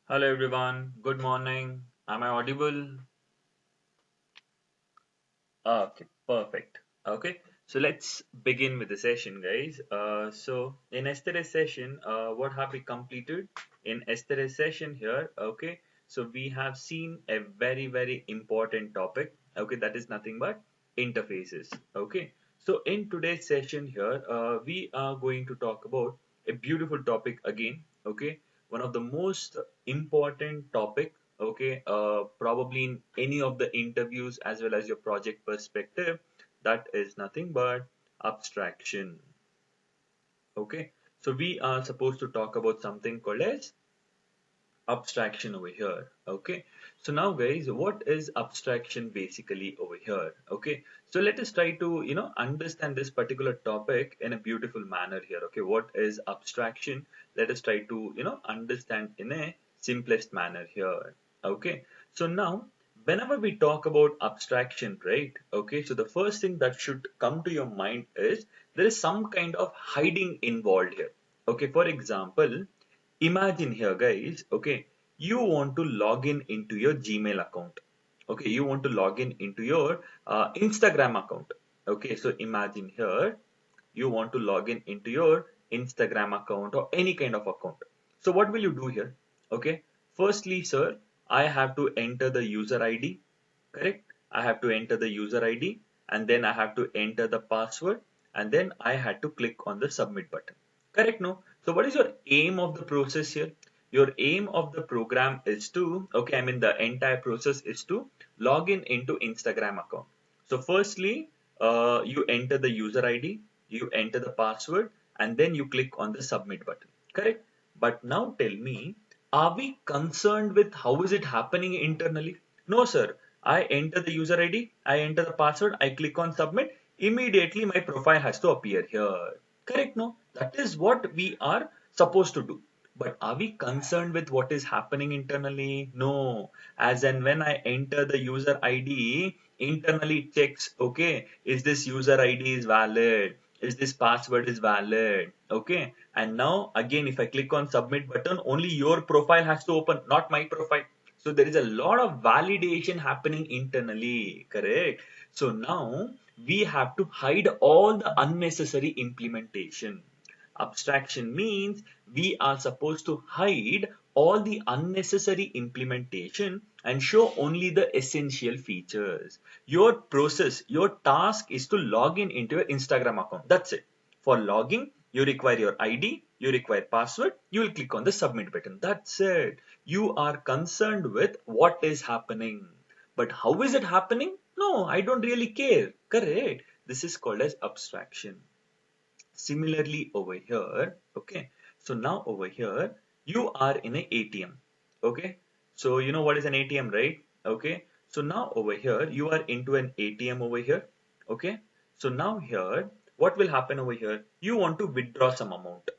Hello everyone, good morning. Am I audible? Okay, perfect. Okay, so let's begin with the session, guys. So in yesterday's session, what have we completed? In yesterday's session here, okay, so we have seen a very important topic. Okay, that is nothing but interfaces. Okay, so in today's session here, we are going to talk about a beautiful topic again. Okay, one of the most important topic, okay, probably in any of the interviews as well as your project perspective, that is nothing but abstraction. Okay, so we are supposed to talk about something called as abstraction over here. Okay, so now guys, what is abstraction basically over here? Okay, so let us try to understand this particular topic in a beautiful manner here. Okay, what is abstraction? Let us try to understand in a simplest manner here. Okay, so now whenever we talk about abstraction, right? Okay, so the first thing that should come to your mind is there is some kind of hiding involved here. Okay, for example, imagine here guys, okay, you want to log in into your Gmail account. Okay, you want to log in into your Instagram account. Okay, so imagine here you want to log in into your Instagram account or any kind of account. So what will you do here? Okay, firstly, sir, I have to enter the user ID, correct? I have to enter the user ID and then I have to enter the password and then I had to click on the submit button. Correct, no? So what is your aim of the process here? Your aim of the program is to, okay, I mean the entire process is to log in into Instagram account. So firstly, you enter the user ID, you enter the password, and then you click on the submit button. Correct? But now tell me, are we concerned with how is it happening internally? No, sir. I enter the user ID, I enter the password, I click on submit, immediately my profile has to appear here. Correct? No? That is what we are supposed to do. But are we concerned with what is happening internally? No. As and when I enter the user ID, internally it checks, okay, is this user ID is valid? Is this password is valid? Okay. And now again, if I click on submit button, only your profile has to open, not my profile. So there is a lot of validation happening internally, correct? So now we have to hide all the unnecessary implementation. Abstraction means we are supposed to hide all the unnecessary implementation and show only the essential features. Your process, your task is to log in into your Instagram account. That's it. For logging, you require your ID, you require password, you will click on the submit button. That's it. You are concerned with what is happening. But how is it happening? No, I don't really care. Correct. This is called as abstraction. Similarly over here, okay, so now over here you are in a ATM. Okay, so you know what is an ATM, right? Okay, so now over here you are into an ATM over here. Okay, so now here what will happen over here? You want to withdraw some amount.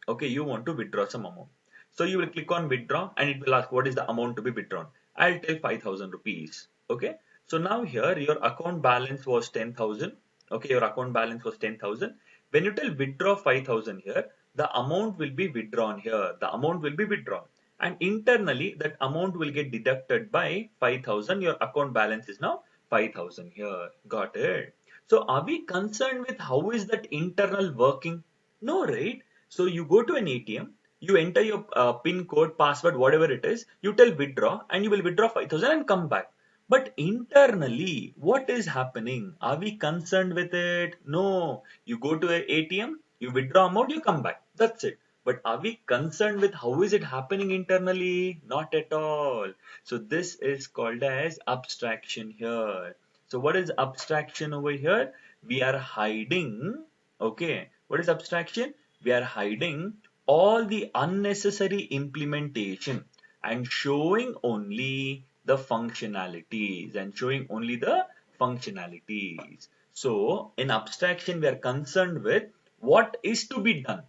Okay, you want to withdraw some amount, so you will click on withdraw and it will ask what is the amount to be withdrawn. I'll tell 5,000 rupees. Okay, so now here your account balance was 10,000. Okay, your account balance was 10,000. When you tell withdraw 5,000 here, the amount will be withdrawn here, the amount will be withdrawn, and internally that amount will get deducted by 5,000. Your account balance is now 5,000 here. Got it? So are we concerned with how is that internal working? No, right? So you go to an ATM, you enter your PIN code, password, whatever it is, you tell withdraw and you will withdraw 5,000 and come back. But internally, what is happening? Are we concerned with it? No. You go to an ATM, you withdraw amount, you come back. That's it. But are we concerned with how is it happening internally? Not at all. So this is called as abstraction here. So what is abstraction over here? We are hiding. Okay. What is abstraction? We are hiding all the unnecessary implementation and showing only the functionalities and showing only the functionalities. So in abstraction, we are concerned with what is to be done.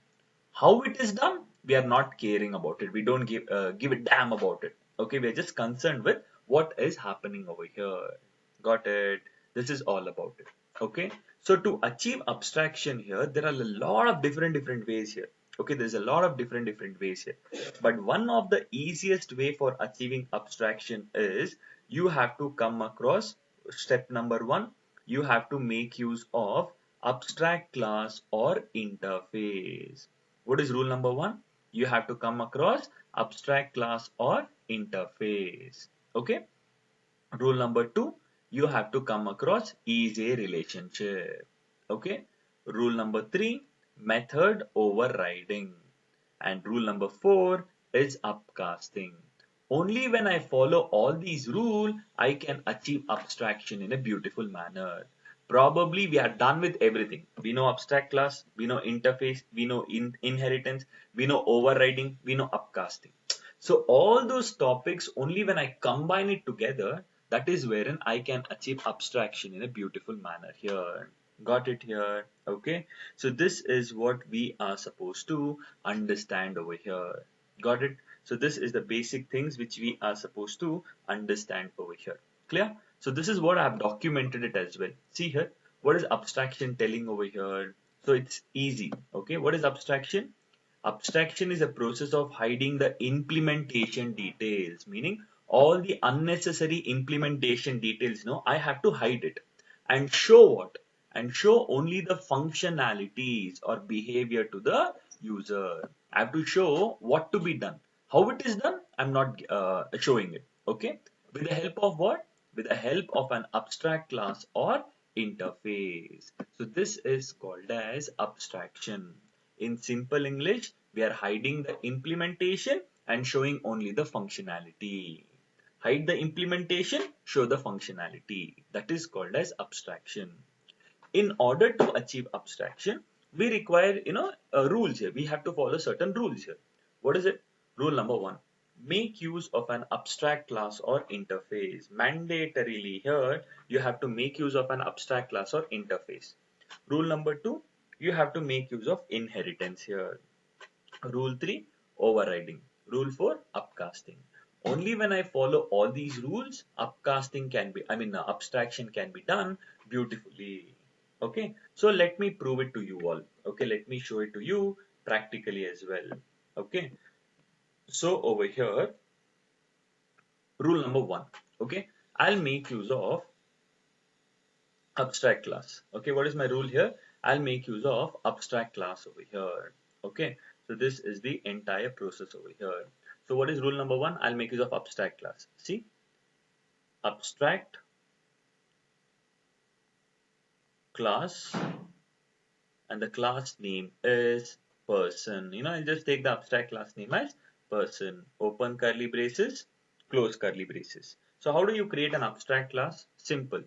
How it is done, we are not caring about it. We don't give a damn about it. Okay, we are just concerned with what is happening over here. Got it? This is all about it. Okay, so to achieve abstraction here, there are a lot of different ways here. Okay, there's a lot of different ways here. But one of the easiest way for achieving abstraction is you have to come across step number one. You have to make use of abstract class or interface. What is rule number one? You have to come across abstract class or interface. Okay. Rule number two, you have to come across is a relationship. Okay. Rule number three, method overriding. And rule number four is upcasting. Only when I follow all these rules, I can achieve abstraction in a beautiful manner. Probably we are done with everything. We know abstract class, we know interface, we know inheritance, we know overriding, we know upcasting. So all those topics, only when I combine it together, that is wherein I can achieve abstraction in a beautiful manner here. Got it here? Okay. So this is what we are supposed to understand over here. Got it? So this is the basic things which we are supposed to understand over here. Clear? So this is what I have documented it as well. See here, what is abstraction telling over here? So it's easy. Okay. What is abstraction? Abstraction is a process of hiding the implementation details, meaning all the unnecessary implementation details, I have to hide it and show what? And show only the functionalities or behavior to the user. I have to show what to be done. How it is done, I'm not showing it. Okay. With the help of what? With the help of an abstract class or interface. So this is called as abstraction. In simple English, we are hiding the implementation and showing only the functionality. Hide the implementation, show the functionality. That is called as abstraction. In order to achieve abstraction, we require, rules here. We have to follow certain rules here. What is it? Rule number one, make use of an abstract class or interface. Mandatorily here, you have to make use of an abstract class or interface. Rule number two, you have to make use of inheritance here. Rule 3, overriding. Rule 4, upcasting. Only when I follow all these rules, abstraction can be done beautifully. Okay, so let me prove it to you all. Okay, let me show it to you practically as well. Okay, so over here, rule number one. Okay, I'll make use of abstract class. Okay, what is my rule here? I'll make use of abstract class over here. Okay, so this is the entire process over here. So what is rule number one? I'll make use of abstract class. See, abstract class, and the class name is person. I just take the abstract class name as person. Open curly braces, close curly braces. So how do you create an abstract class? Simple.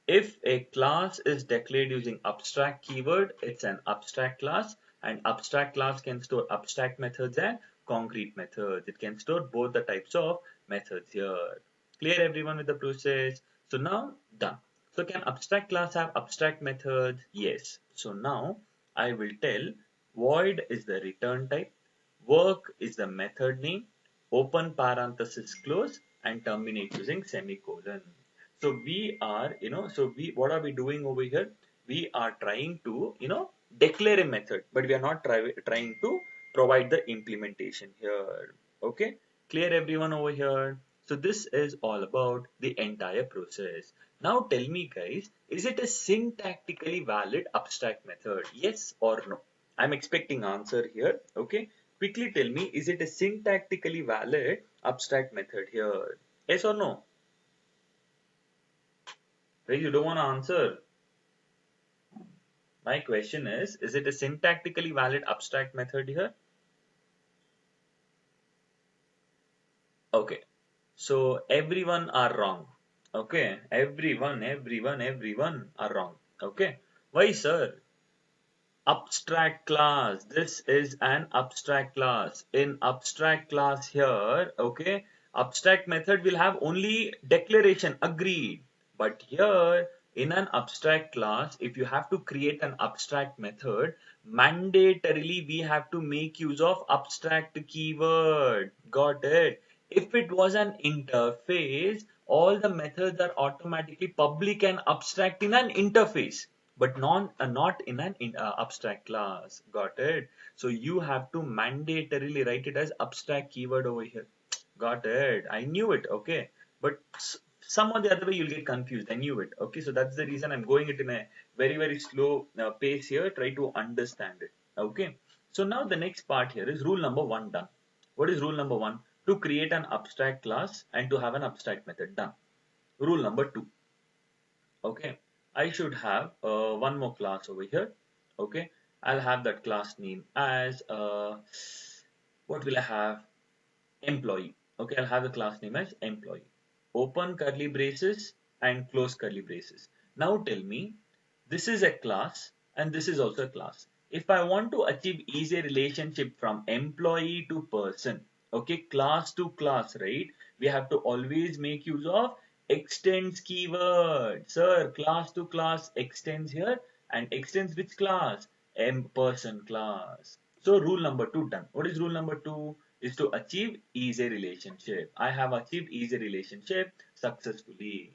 If a class is declared using abstract keyword, it's an abstract class, and abstract class can store abstract methods and concrete methods. It can store both the types of methods here. Clear everyone with the process? So now done. So can abstract class have abstract methods? Yes. So now I will tell void is the return type, work is the method name, open parenthesis close, and terminate using semicolon. So we are, what are we doing over here? We are trying to, declare a method, but we are not trying to provide the implementation here. Okay, clear everyone over here? So this is all about the entire process. Now tell me guys, is it a syntactically valid abstract method? Yes or no? I'm expecting answer here. Okay, quickly tell me, is it a syntactically valid abstract method here? Yes or no? Right, you don't want to answer. My question is it a syntactically valid abstract method here? Okay, so everyone are wrong. Okay, everyone are wrong. Okay, why, sir? Abstract class. This is an abstract class. In abstract class here, okay, abstract method will have only declaration, agreed. But here, in an abstract class, if you have to create an abstract method, mandatorily we have to make use of abstract keyword. Got it? If it was an interface, all the methods are automatically public and abstract in an interface. but not in an abstract class. Got it? So you have to mandatorily write it as abstract keyword over here. Got it? I knew it. Okay, but some or the other way you'll get confused. I knew it. Okay, so that's the reason I'm going it in a very slow pace here. Try to understand it. Okay, so now the next part here is rule number one done. What is rule number one? To create an abstract class and to have an abstract method done. Rule number two. Okay, I should have one more class over here. Okay, I'll have that class name as what will I have? Employee. Okay, I'll have the class name as employee. Open curly braces and close curly braces. Now tell me, this is a class and this is also a class. If I want to achieve easy relationship from employee to person, okay, class to class, right? We have to always make use of extends keyword. Sir, class to class extends here and extends which class? Person class. So rule number two done. What is rule number two? Is to achieve easy relationship. I have achieved easy relationship successfully.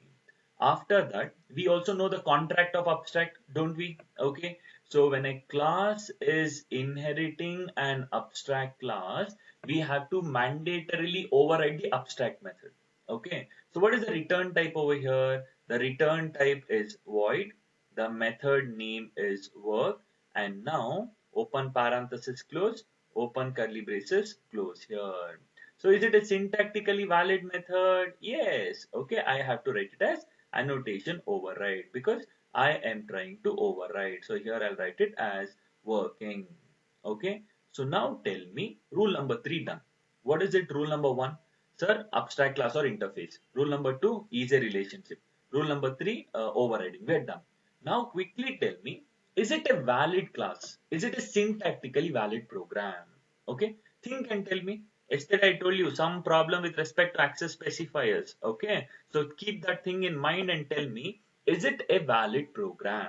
After that, we also know the contract of abstract, don't we? Okay. So when a class is inheriting an abstract class, we have to mandatorily override the abstract method. Okay. So what is the return type over here? The return type is void. The method name is work. And now open parenthesis close, open curly braces close here. So is it a syntactically valid method? Yes. Okay. I have to write it as annotation override because I am trying to override. So here I'll write it as working. Okay. So now tell me rule number three done. What is it? Rule number one, sir, abstract class or interface. Rule number two, easy relationship. Rule number three, overriding. We're done. Now quickly tell me, is it a valid class? Is it a syntactically valid program? Okay. Think and tell me. Yesterday I told you some problem with respect to access specifiers. Okay. So keep that thing in mind and tell me, is it a valid program?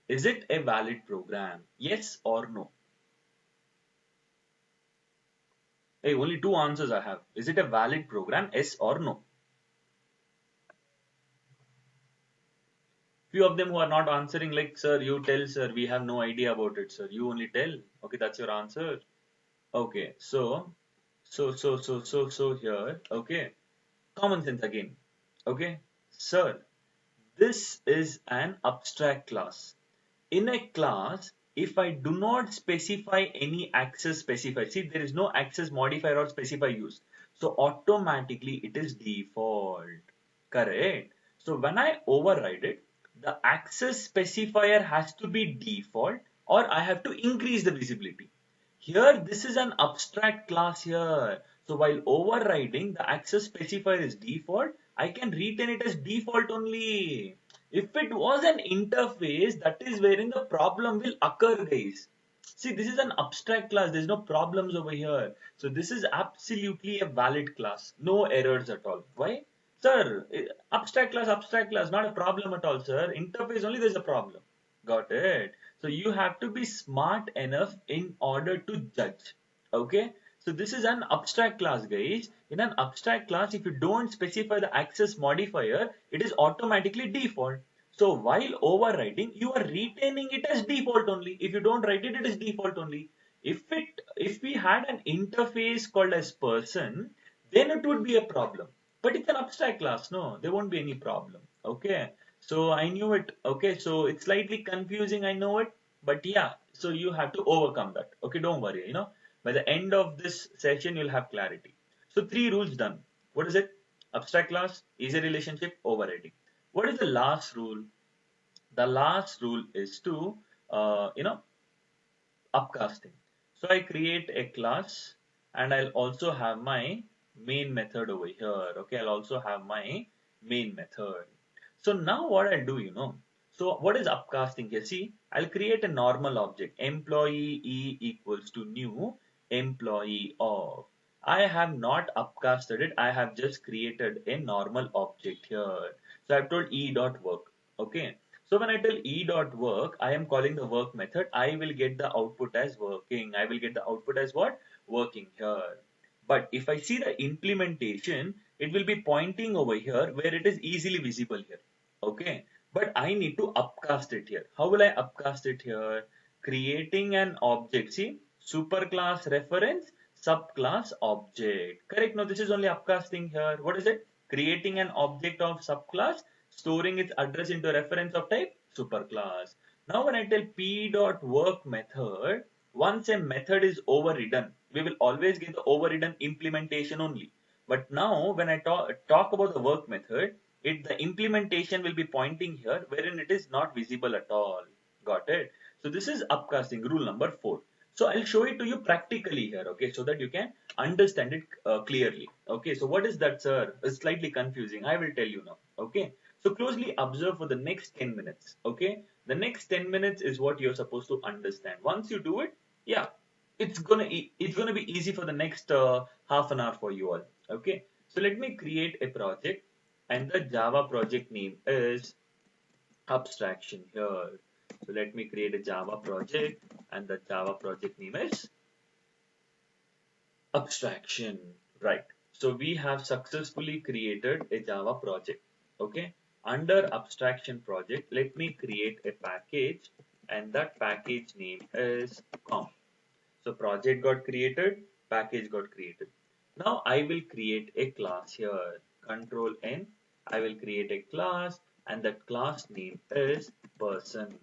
Is it a valid program? Yes or no? Hey, only two answers I have. Is it a valid program? Yes or no? Few of them who are not answering like, sir, you tell, sir, we have no idea about it, sir. You only tell. Okay, that's your answer. Okay, so here, okay, common sense again. Okay, sir, this is an abstract class. In a class, if I do not specify any access specifier, see there is no access modifier or specifier used. So automatically it is default. Correct. So when I override it, the access specifier has to be default or I have to increase the visibility. Here, this is an abstract class here. So while overriding, the access specifier is default. I can retain it as default only. If it was an interface, that is wherein the problem will occur, guys. See, this is an abstract class. There's no problems over here. So this is absolutely a valid class. No errors at all. Why? Sir, abstract class, not a problem at all, sir. Interface only, there's a problem. Got it. So you have to be smart enough in order to judge. Okay. So this is an abstract class, guys. In an abstract class, if you don't specify the access modifier, it is automatically default. So while overriding, you are retaining it as default only. If you don't write it, it is default only. If we had an interface called as person, then it would be a problem. But it's an abstract class, no, there won't be any problem. Okay. So I knew it. Okay. So it's slightly confusing. I know it. But yeah, so you have to overcome that. Okay. Don't worry. By the end of this session, you'll have clarity. So three rules done. What is it? Abstract class, easy relationship, overriding. What is the last rule? The last rule is to, uh, you know, upcasting. So I create a class and I'll also have my main method over here. Okay, I'll also have my main method. So now what I'll do, so what is upcasting here? See, I'll create a normal object, employee e equals to new employee of. I have not upcasted it. I have just created a normal object here. So I've told e dot work. Okay. So when I tell e dot work, I am calling the work method. I will get the output as working. I will get the output as what? Working here. But if I see the implementation, it will be pointing over here where it is easily visible here. Okay. but I need to upcast it here. How will I upcast it here? Creating an object. See, superclass reference, subclass object. Correct? No, this is only upcasting here. What is it? Creating an object of subclass, storing its address into reference of type superclass. Now when I tell p.work method, once a method is overridden, we will always get the overridden implementation only. But now when I talk about the work method, the implementation will be pointing here wherein it is not visible at all. Got it? So this is upcasting rule number 4. So I'll show it to you practically here, okay, so that you can understand it clearly. Okay, so what is that, sir? It's slightly confusing. I will tell you now. Okay, so closely observe for the next 10 minutes. Okay, the next 10 minutes is what you're supposed to understand. Once you do it, yeah, it's gonna be easy for the next half an hour for you all. Okay, so let me create a project, and the Java project name is abstraction here. So let me create a Java project, and the Java project name is abstraction, right? So we have successfully created a Java project. Okay, under abstraction project, let me create a package, and that package name is com. So project got created, package got created. Now I will create a class here. Control N. I will create a class, and that class name is person.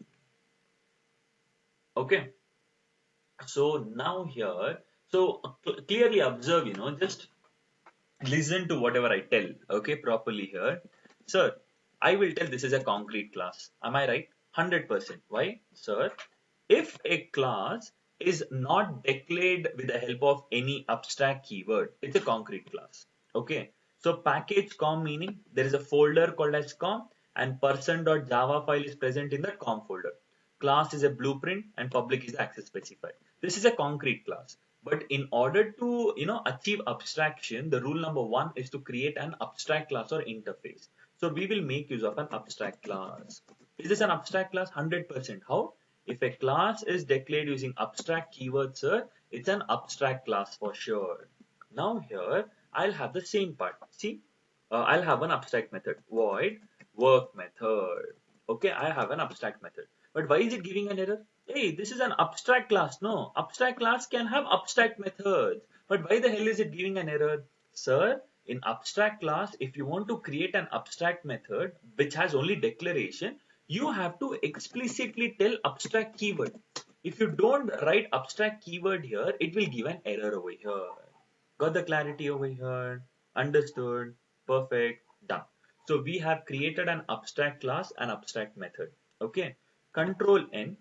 Okay. So now here, so clearly observe, just listen to whatever I tell, okay, properly here. Sir, I will tell this is a concrete class. Am I right? 100%. Why? Sir, if a class is not declared with the help of any abstract keyword, it's a concrete class. Okay. So package com meaning there is a folder called as com, and person.java file is present in that com folder. Class is a blueprint and public is access specified. This is a concrete class. But in order to achieve abstraction, the rule number 1 is to create an abstract class or interface. So we will make use of an abstract class. Is this an abstract class? 100%. How? If a class is declared using abstract keywords, sir, it's an abstract class for sure. Now here, I'll have the same part. See, I'll have an abstract method, void work method. Okay, I have an abstract method. But why is it giving an error? Hey, this is an abstract class. No, abstract class can have abstract methods. But why the hell is it giving an error? Sir, in abstract class, if you want to create an abstract method which has only declaration, you have to explicitly tell abstract keyword. If you don't write abstract keyword here, it will give an error over here. Got the clarity over here? Understood? Perfect. Done. So we have created an abstract class and abstract method. Okay. Control N.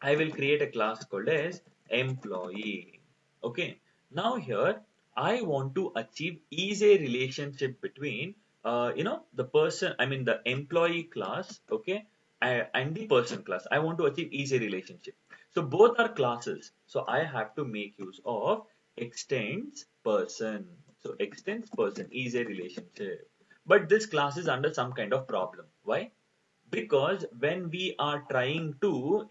I will create a class called as employee. Okay. Now here I want to achieve easy relationship between the person, I mean the employee class, okay, and the person class. I want to achieve easy relationship. So both are classes. So I have to make use of extends person. So extends person is a relationship. But this class is under some kind of problem. Why? Because when we are trying to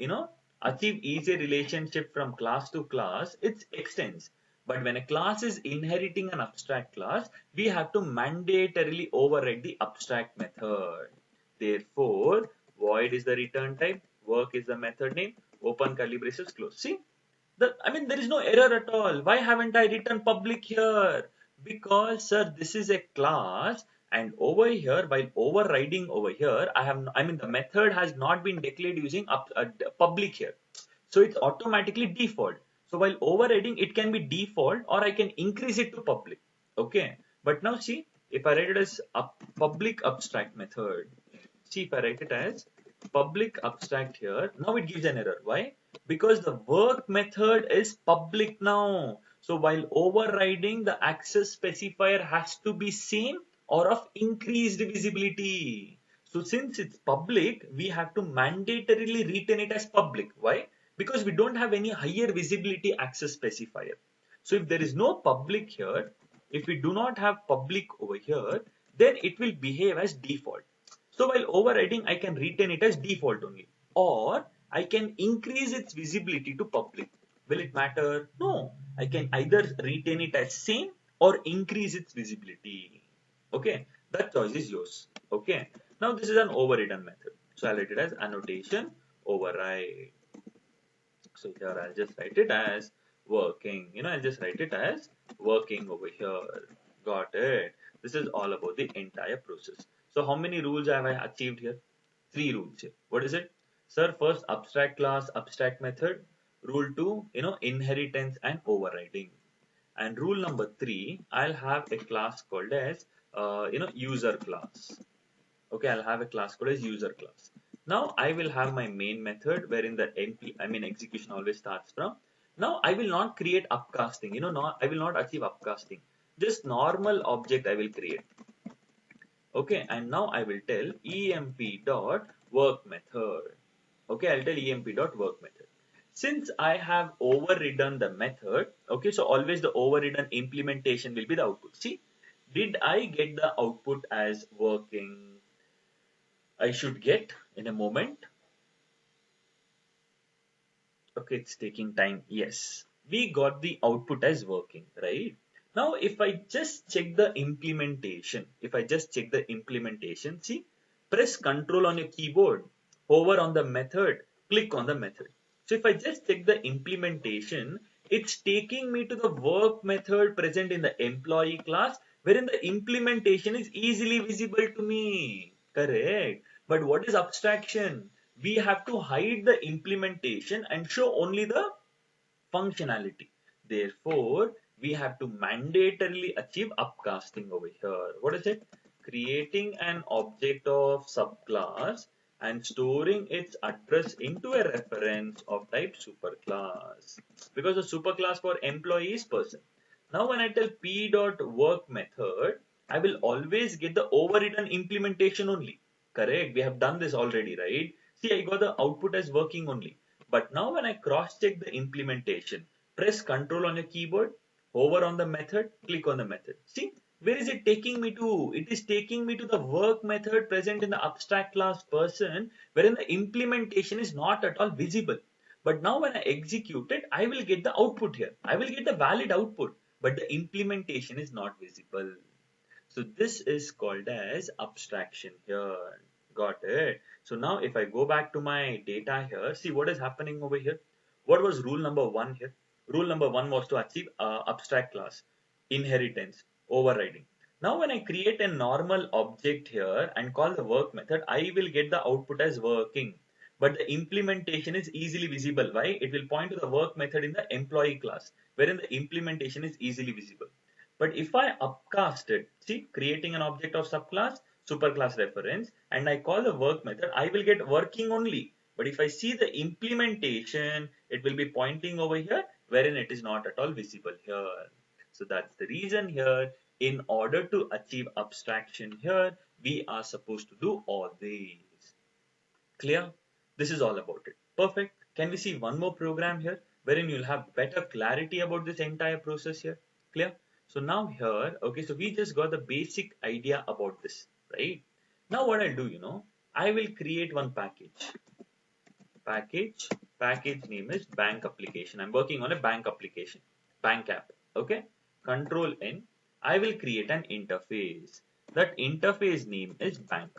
achieve easy relationship from class to class, it extends. But when a class is inheriting an abstract class, we have to mandatorily override the abstract method. Therefore, void is the return type, work is the method name, open curly braces, close. See, I mean, there is no error at all. Why haven't I written public here? Because, sir, this is a class, and over here, while overriding over here, I mean, the method has not been declared using public here. So it's automatically default. So while overriding, it can be default, or I can increase it to public. Okay. But now see, if I write it as a public abstract method, see if I write it as public abstract here, now it gives an error. Why? Because the work method is public now. So while overriding, the access specifier has to be same or of increased visibility. So since it's public, we have to mandatorily retain it as public. Why? Because we don't have any higher visibility access specifier. So if there is no public here, if we do not have public over here, then it will behave as default. So while overriding, I can retain it as default only, or I can increase its visibility to public. Will it matter? No. I can either retain it as same or increase its visibility. Okay, that choice is yours. Okay. Now this is an overridden method. So I'll write it as annotation override. So here I'll just write it as working. I'll just write it as working over here. Got it. This is all about the entire process. So how many rules have I achieved here? Three rules here. What is it? Sir, first abstract class, abstract method. Rule two, inheritance and overriding. And rule number three, I'll have a class called as, user class. Okay, I'll have a class called as user class. Now I will have my main method wherein the execution always starts from. Now I will not create upcasting. I will not achieve upcasting. Just normal object I will create. Okay, and now I will tell emp dot work method. Okay, I'll tell emp dot work method. Since I have overridden the method, okay, so always the overridden implementation will be the output. See, did I get the output as working? I should get in a moment. Okay, it's taking time. Yes, we got the output as working, right? Now, if I just check the implementation, see, press Control on your keyboard, hover on the method, click on the method. So if I just check the implementation, it's taking me to the work method present in the employee class, wherein the implementation is easily visible to me. Correct. But what is abstraction? We have to hide the implementation and show only the functionality. Therefore, we have to mandatorily achieve upcasting over here. What is it? Creating an object of subclass and storing its address into a reference of type superclass. Because the superclass for employee is person. Now when I tell p.work method, I will always get the overridden implementation only. Correct? We have done this already, right? See, I got the output as working only. But now when I cross check the implementation, press Control on your keyboard, hover on the method, click on the method. See, where is it taking me to? It is taking me to the work method present in the abstract class person, wherein the implementation is not at all visible. But now when I execute it, I will get the output here. I will get the valid output, but the implementation is not visible. So this is called as abstraction here. Got it. So now if I go back to my data here, see what is happening over here. What was rule number one here? Rule number one was to achieve abstract class, inheritance, overriding. Now when I create a normal object here and call the work method, I will get the output as working. But the implementation is easily visible. Why? It will point to the work method in the employee class, wherein the implementation is easily visible. But if I upcast it, see, creating an object of subclass, superclass reference, and I call the work method, I will get working only. But if I see the implementation, it will be pointing over here, wherein it is not at all visible here. So that's the reason here. In order to achieve abstraction here, we are supposed to do all these. Clear? This is all about it. Perfect. Can we see one more program here wherein you'll have better clarity about this entire process here? Clear? So now here, okay, so we just got the basic idea about this, right? Now what I'll do, I will create one package. Package name is bank application. I'm working on a bank application, bank app, okay? Control N. I will create an interface. That interface name is bank.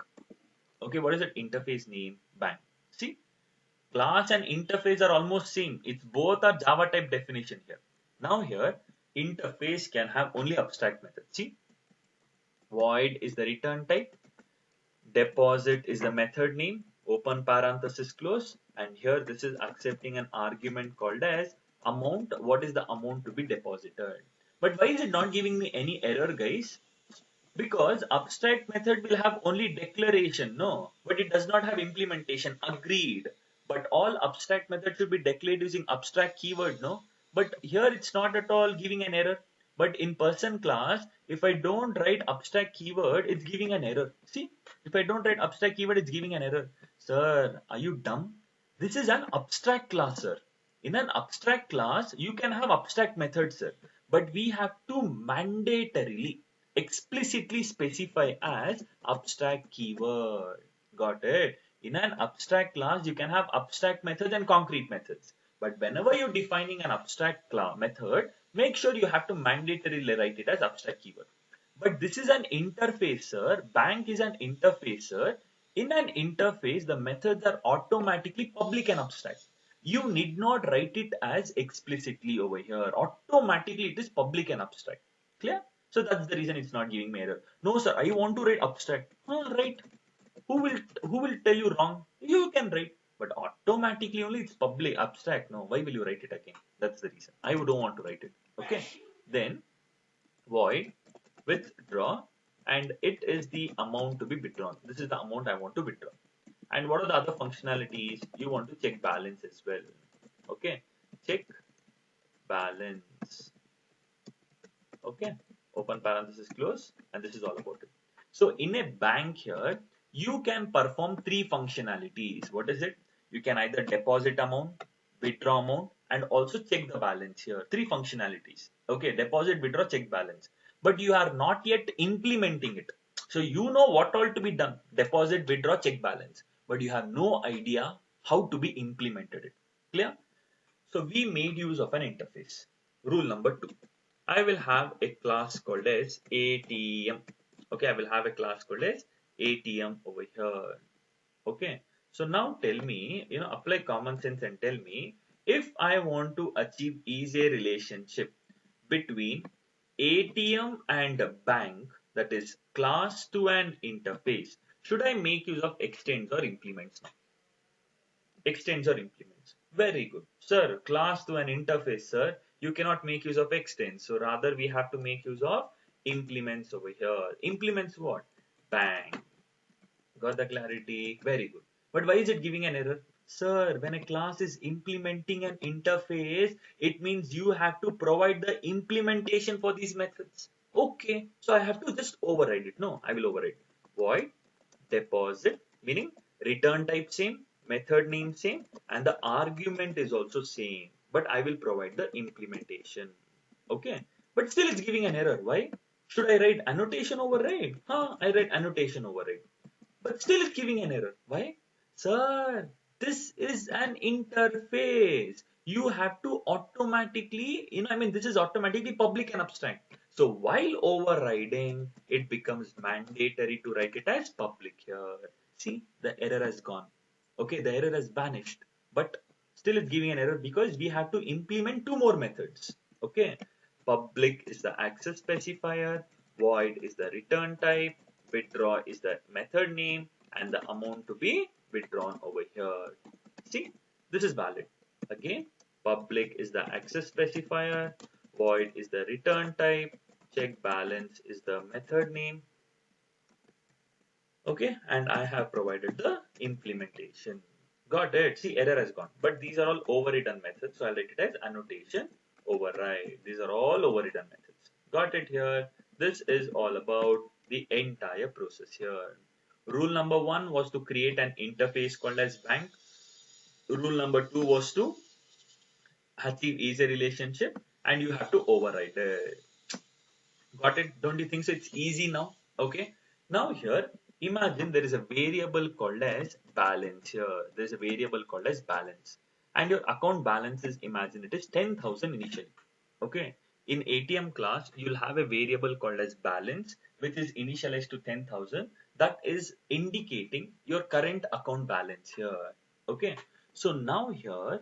Okay, what is that interface name? Bank. See, class and interface are almost same. It's both are Java type definition here. Now here, interface can have only abstract methods. See, void is the return type, deposit is the method name, open parenthesis close, and here this is accepting an argument called as amount. What is the amount to be deposited? But why is it not giving me any error, guys? Because abstract method will have only declaration, no, but it does not have implementation. Agreed. But all abstract methods should be declared using abstract keyword, no? But here it's not at all giving an error. But in person class, if I don't write abstract keyword, it's giving an error. See, if I don't write abstract keyword, it's giving an error. Sir, are you dumb? This is an abstract class, sir. In an abstract class, you can have abstract methods, sir. But we have to mandatorily explicitly specify as abstract keyword. Got it? In an abstract class, you can have abstract methods and concrete methods. But whenever you're defining an abstract method, make sure you have to mandatorily write it as abstract keyword. But this is an interfacer. Bank is an interfacer. In an interface, the methods are automatically public and abstract. You need not write it as explicitly over here. Automatically, it is public and abstract. Clear? So that's the reason it's not giving me error. No, sir, I want to write abstract. Right. Who will tell you wrong? You can write, but automatically only it's public abstract. No, why will you write it again? That's the reason. I don't want to write it. Okay. Then void withdraw, and it is the amount to be withdrawn. This is the amount I want to withdraw. And what are the other functionalities? You want to check balance as well. Okay, check balance. Okay, open parenthesis close, and this is all about it. So in a bank here, you can perform three functionalities. What is it? You can either deposit amount, withdraw amount, and also check the balance here. Three functionalities. Okay, deposit, withdraw, check balance. But you are not yet implementing it. So you know what all to be done. Deposit, withdraw, check balance. But you have no idea how to be implemented it. Clear? So we made use of an interface. Rule number 2. I will have a class called as ATM. Okay, I will have a class called as ATM over here. Okay, so now tell me, apply common sense and tell me, if I want to achieve easier relationship between ATM and a bank, that is class to an interface, should I make use of extends or implements now? Extends or implements. Very good. Sir, class to an interface, sir, you cannot make use of extends. So rather we have to make use of implements over here. Implements what? Bang. Got the clarity? Very good. But why is it giving an error? Sir, when a class is implementing an interface, it means you have to provide the implementation for these methods. Okay, so I have to just override it. No, I will override. Void deposit, meaning return type same, method name same, and the argument is also same. But I will provide the implementation. Okay, but still it's giving an error. Why? Should I write annotation override? I write annotation override. But still it's giving an error. Why? Sir, this is an interface. You have to automatically, this is automatically public and abstract. So while overriding, it becomes mandatory to write it as public here. See, the error has gone. Okay, the error has vanished. But still it's giving an error because we have to implement two more methods. Okay, public is the access specifier, void is the return type, withdraw is the method name, and the amount to be withdrawn over here. See, this is valid. Again, public is the access specifier, void is the return type, check balance is the method name. Okay, and I have provided the implementation. Got it. See, error has gone. But these are all overridden methods. So I'll write it as annotation override. These are all overridden methods. Got it here. This is all about the entire process here. Rule number 1 was to create an interface called as bank. Rule number 2 was to achieve easy relationship, and you have to override it. Got it? Don't you think so? It's easy now. Okay. Now here, imagine there is a variable called as balance here. There is a variable called as balance. And your account balance is, imagine it is 10,000 initially. Okay. In ATM class, you'll have a variable called as balance, which is initialized to 10,000. That is indicating your current account balance here. Okay. So now here,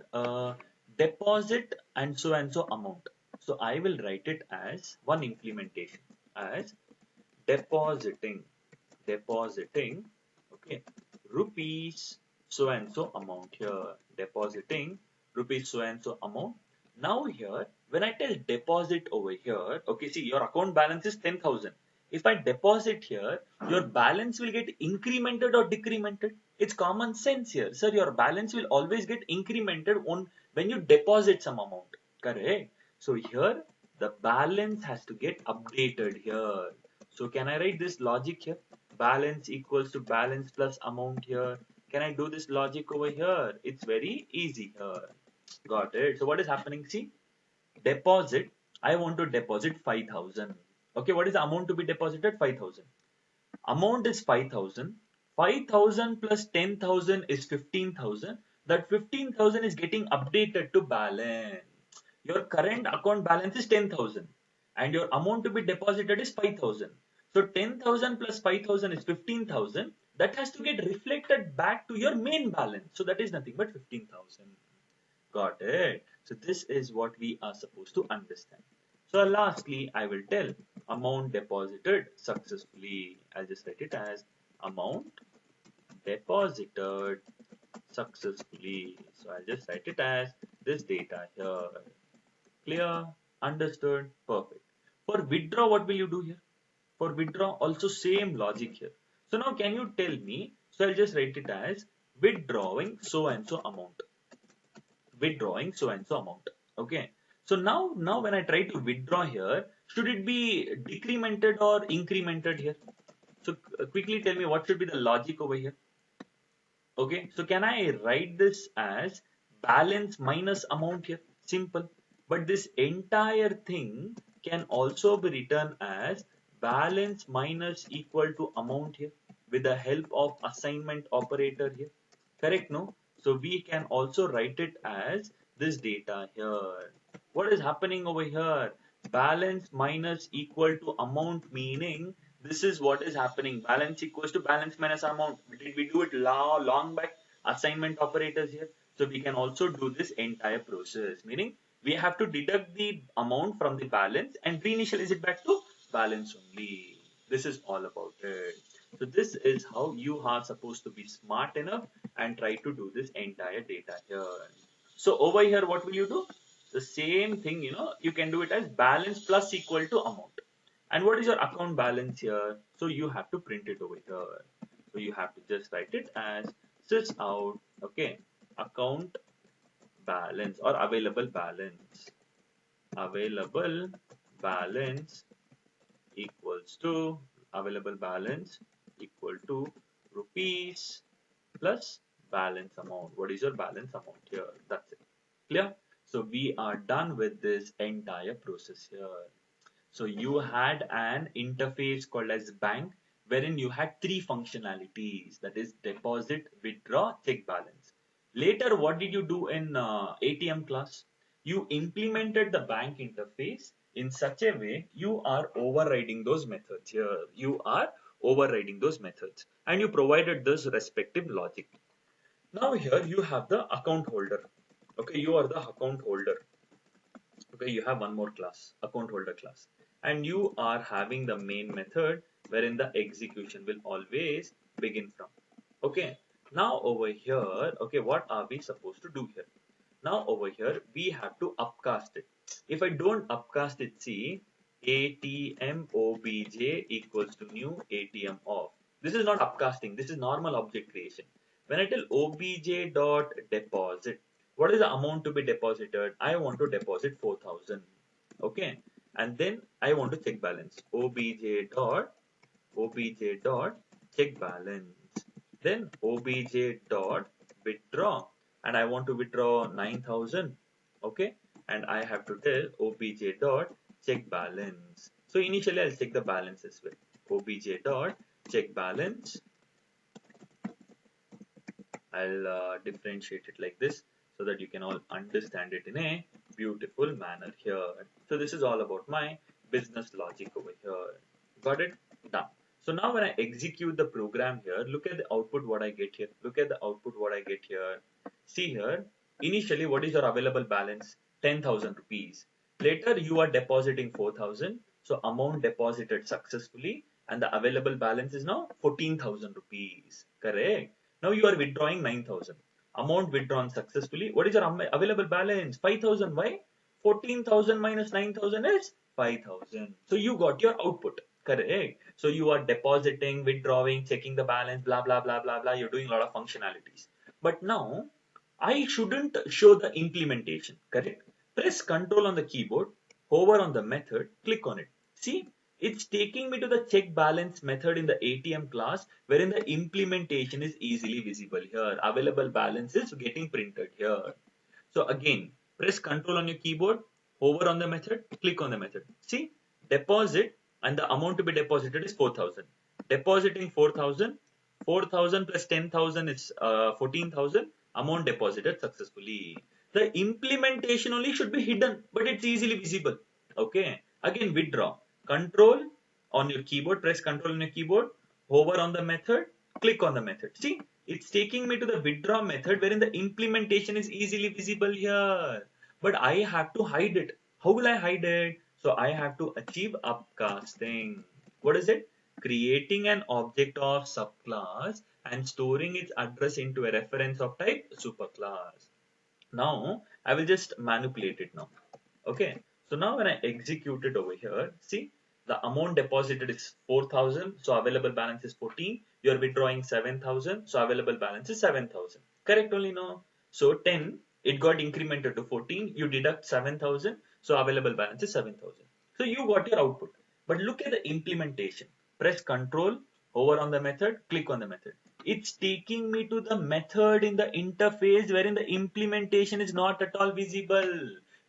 deposit and so amount. So I will write it as one implementation as depositing, okay, rupees so and so amount here, depositing rupees so and so amount. Now here, when I tell deposit over here, okay, see your account balance is 10,000. If I deposit here, your balance will get incremented or decremented. It's common sense here. Sir, your balance will always get incremented when you deposit some amount. Correct? So here the balance has to get updated here. So can I write this logic here? Balance equals to balance plus amount here. Can I do this logic over here? It's very easy here. Got it. So what is happening? See, deposit. I want to deposit 5,000. Okay, what is the amount to be deposited? 5,000. Amount is 5,000. 5,000 plus 10,000 is 15,000. That 15,000 is getting updated to balance. Your current account balance is 10,000 and your amount to be deposited is 5,000. So 10,000 plus 5,000 is 15,000. that has to get reflected back to your main balance. So that is nothing but 15,000. Got it? So this is what we are supposed to understand. So lastly, I will tell amount deposited successfully. I'll just write it as amount deposited successfully. So I'll just write it as this data here. Clear? Understood? Perfect. For withdraw, what will you do here? For withdraw, also same logic here. So now can you tell me? So I'll just write it as withdrawing so and so amount. Withdrawing so and so amount. Okay. So now when I try to withdraw here, should it be decremented or incremented here? So quickly tell me what should be the logic over here. Okay, so can I write this as balance minus amount here? Simple. But this entire thing can also be written as balance minus equal to amount here with the help of assignment operator here. Correct, no? So we can also write it as this data here. What is happening over here? Balance minus equal to amount, meaning this is what is happening. Balance equals to balance minus amount. Did we do it long back? Assignment operators here. So we can also do this entire process, meaning we have to deduct the amount from the balance and reinitialize it back to balance only. This is all about it. So this is how you are supposed to be smart enough and try to do this entire data here. So over here, what will you do? The same thing, you can do it as balance plus equal to amount. And what is your account balance here? So you have to print it over here. So you have to just write it as sys out, okay, account balance or available balance. Available balance equals to available balance equal to rupees plus balance amount. What is your balance amount here? That's it. Clear? So we are done with this entire process here. So you had an interface called as bank wherein you had three functionalities, that is deposit, withdraw, check balance. Later, what did you do in ATM class? You implemented the bank interface in such a way you are overriding those methods here. You are overriding those methods and you provided this respective logic. Now here you have the account holder. Okay, you are the account holder. Okay, you have one more class, account holder class, and you are having the main method wherein the execution will always begin from. Okay, now over here, okay, what are we supposed to do here? Now over here, we have to upcast it. If I don't upcast it, see, ATM obj equals to new ATM off. This is not upcasting. This is normal object creation. When I tell obj dot deposit, what is the amount to be deposited? I want to deposit 4,000. Okay, and then I want to check balance. Obj dot check balance. Then obj dot withdraw, and I want to withdraw 9,000. Okay, and I have to tell obj dot check balance. So initially I'll check the balance as well. Obj dot check balance. I'll differentiate it like this so that you can all understand it in a beautiful manner here. So this is all about my business logic over here. Got it? Done. So now when I execute the program here, look at the output what I get here. Look at the output what I get here. See here, initially what is your available balance? 10,000 rupees. Later you are depositing 4,000. So amount deposited successfully and the available balance is now 14,000 rupees. Correct? Now you are withdrawing 9,000. Amount withdrawn successfully. What is your available balance? 5,000. Why? 14,000 minus 9,000 is 5,000. So you got your output. Correct. So you are depositing, withdrawing, checking the balance, blah, blah, blah, blah, blah. You're doing a lot of functionalities. But now I shouldn't show the implementation. Correct. Press Control on the keyboard, hover on the method, click on it. See, it's taking me to the check balance method in the ATM class wherein the implementation is easily visible here. Available balance is getting printed here. So again, press Control on your keyboard, hover on the method, click on the method. See, deposit and the amount to be deposited is 4,000. Depositing 4,000, 4,000 plus 10,000 is 14,000. Amount deposited successfully. The implementation only should be hidden, but it's easily visible. Okay. Again, withdraw. Control on your keyboard, press Control on your keyboard, hover on the method, click on the method. See, it's taking me to the withdraw method wherein the implementation is easily visible here. But I have to hide it. How will I hide it? So I have to achieve upcasting. What is it? Creating an object of subclass and storing its address into a reference of type superclass. Now I will just manipulate it now. Okay. So now when I execute it over here, see the amount deposited is 4,000. So available balance is 14. You're withdrawing 7,000. So available balance is 7,000. Correct only no. So 10, it got incremented to 14. You deduct 7,000. So available balance is 7,000. So you got your output. But look at the implementation. Press control, hover on the method, click on the method. It's taking me to the method in the interface wherein the implementation is not at all visible.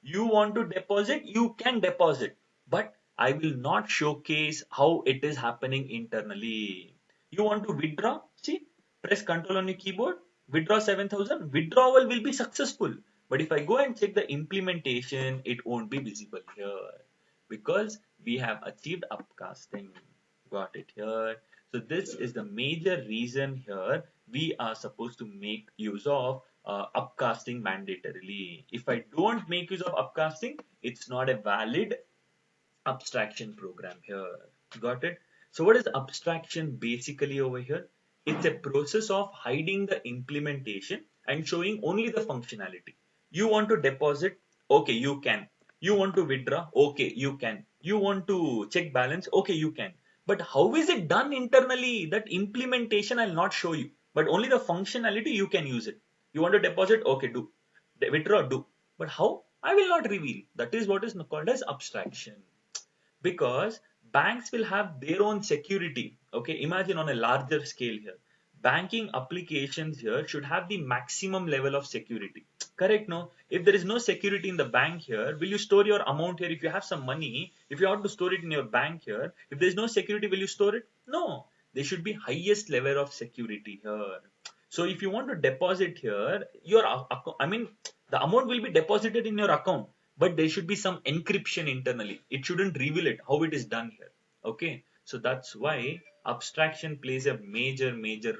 You want to deposit, you can deposit, but I will not showcase how it is happening internally. You want to withdraw? See, press Control on your keyboard, withdraw 7,000, withdrawal will be successful. But if I go and check the implementation, it won't be visible here because we have achieved upcasting. Got it here. So this is the major reason here we are supposed to make use of upcasting mandatorily. If I don't make use of upcasting, it's not a valid abstraction program here. Got it? So what is abstraction basically over here? It's a process of hiding the implementation and showing only the functionality. You want to deposit? Okay, you can. You want to withdraw? Okay, you can. You want to check balance? Okay, you can. But how is it done internally? That implementation I'll not show you. But only the functionality you can use it. You want to deposit? Okay, do. Withdraw? Do. But how? I will not reveal. That is what is called as abstraction, because banks will have their own security. Okay, imagine on a larger scale here. Banking applications here should have the maximum level of security. Correct? No? If there is no security in the bank here, will you store your amount here? If you have some money, if you want to store it in your bank here, if there is no security, will you store it? No. There should be highest level of security here. So if you want to deposit here, I mean, the amount will be deposited in your account, but there should be some encryption internally. It shouldn't reveal it, how it is done here. Okay. So that's why abstraction plays a major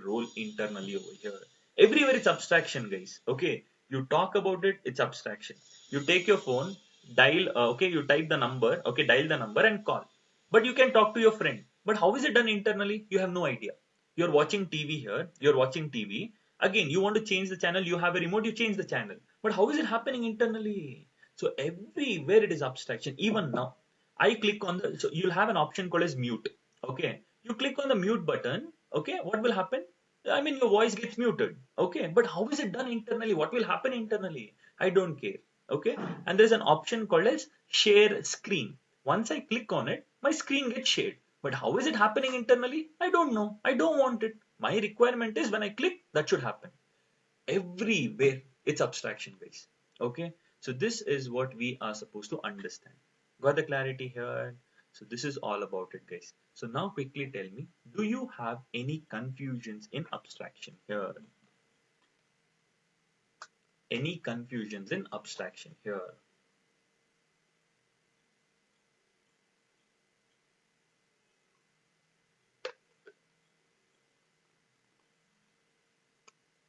role internally over here. Everywhere it's abstraction, guys. Okay. You talk about it, it's abstraction. You take your phone, dial, okay, you type the number, okay, dial the number and call. But you can talk to your friend. But how is it done internally? You have no idea. You're watching TV here, you're watching TV. Again, you want to change the channel, you have a remote, you change the channel. But how is it happening internally? So everywhere it is abstraction. Even now, I click on the, so you'll have an option called as mute. Okay. You click on the mute button. Okay. What will happen? I mean, your voice gets muted. Okay. But how is it done internally? What will happen internally? I don't care. Okay. And there's an option called as share screen. Once I click on it, my screen gets shared. But how is it happening internally? I don't know. I don't want it. My requirement is when I click, that should happen. Everywhere it's abstraction based. Okay. So this is what we are supposed to understand. Got the clarity here? So this is all about it, guys. So now quickly tell me, do you have any confusions in abstraction here? Any confusions in abstraction here?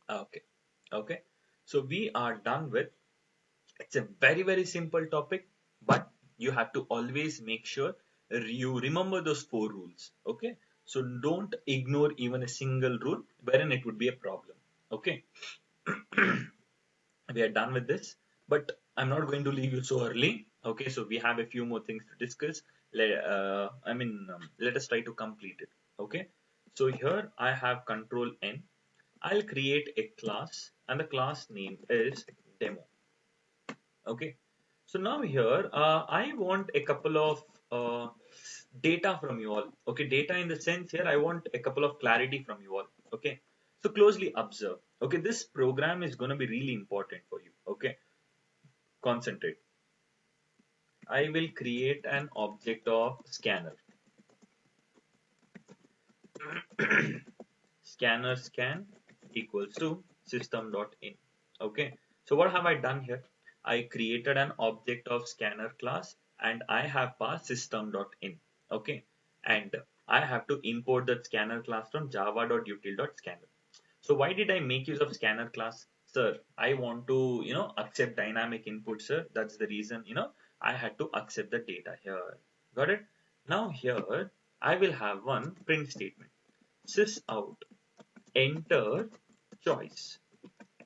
Okay. Okay. So we are done with, it's a very simple topic, but you have to always make sure you remember those 4 rules. Okay. So don't ignore even a single rule wherein it would be a problem. Okay. We are done with this, but I'm not going to leave you so early. Okay. So we have a few more things to discuss. Let us try to complete it. Okay. So here I have control N. I'll create a class and the class name is demo. Okay. So now here, I want a couple of data from you all. Okay, data in the sense here, I want a couple of clarity from you all. Okay, so closely observe. Okay, this program is going to be really important for you. Okay, concentrate. I will create an object of scanner. Scanner scan equals to system.in. Okay, so what have I done here? I created an object of scanner class and I have passed system.in. Okay, and I have to import that scanner class from java.util.scanner. So why did I make use of scanner class? Sir, I want to, accept dynamic input, sir. That's the reason, I had to accept the data here. Got it? Now here, I will have one print statement. Sys out, enter choice.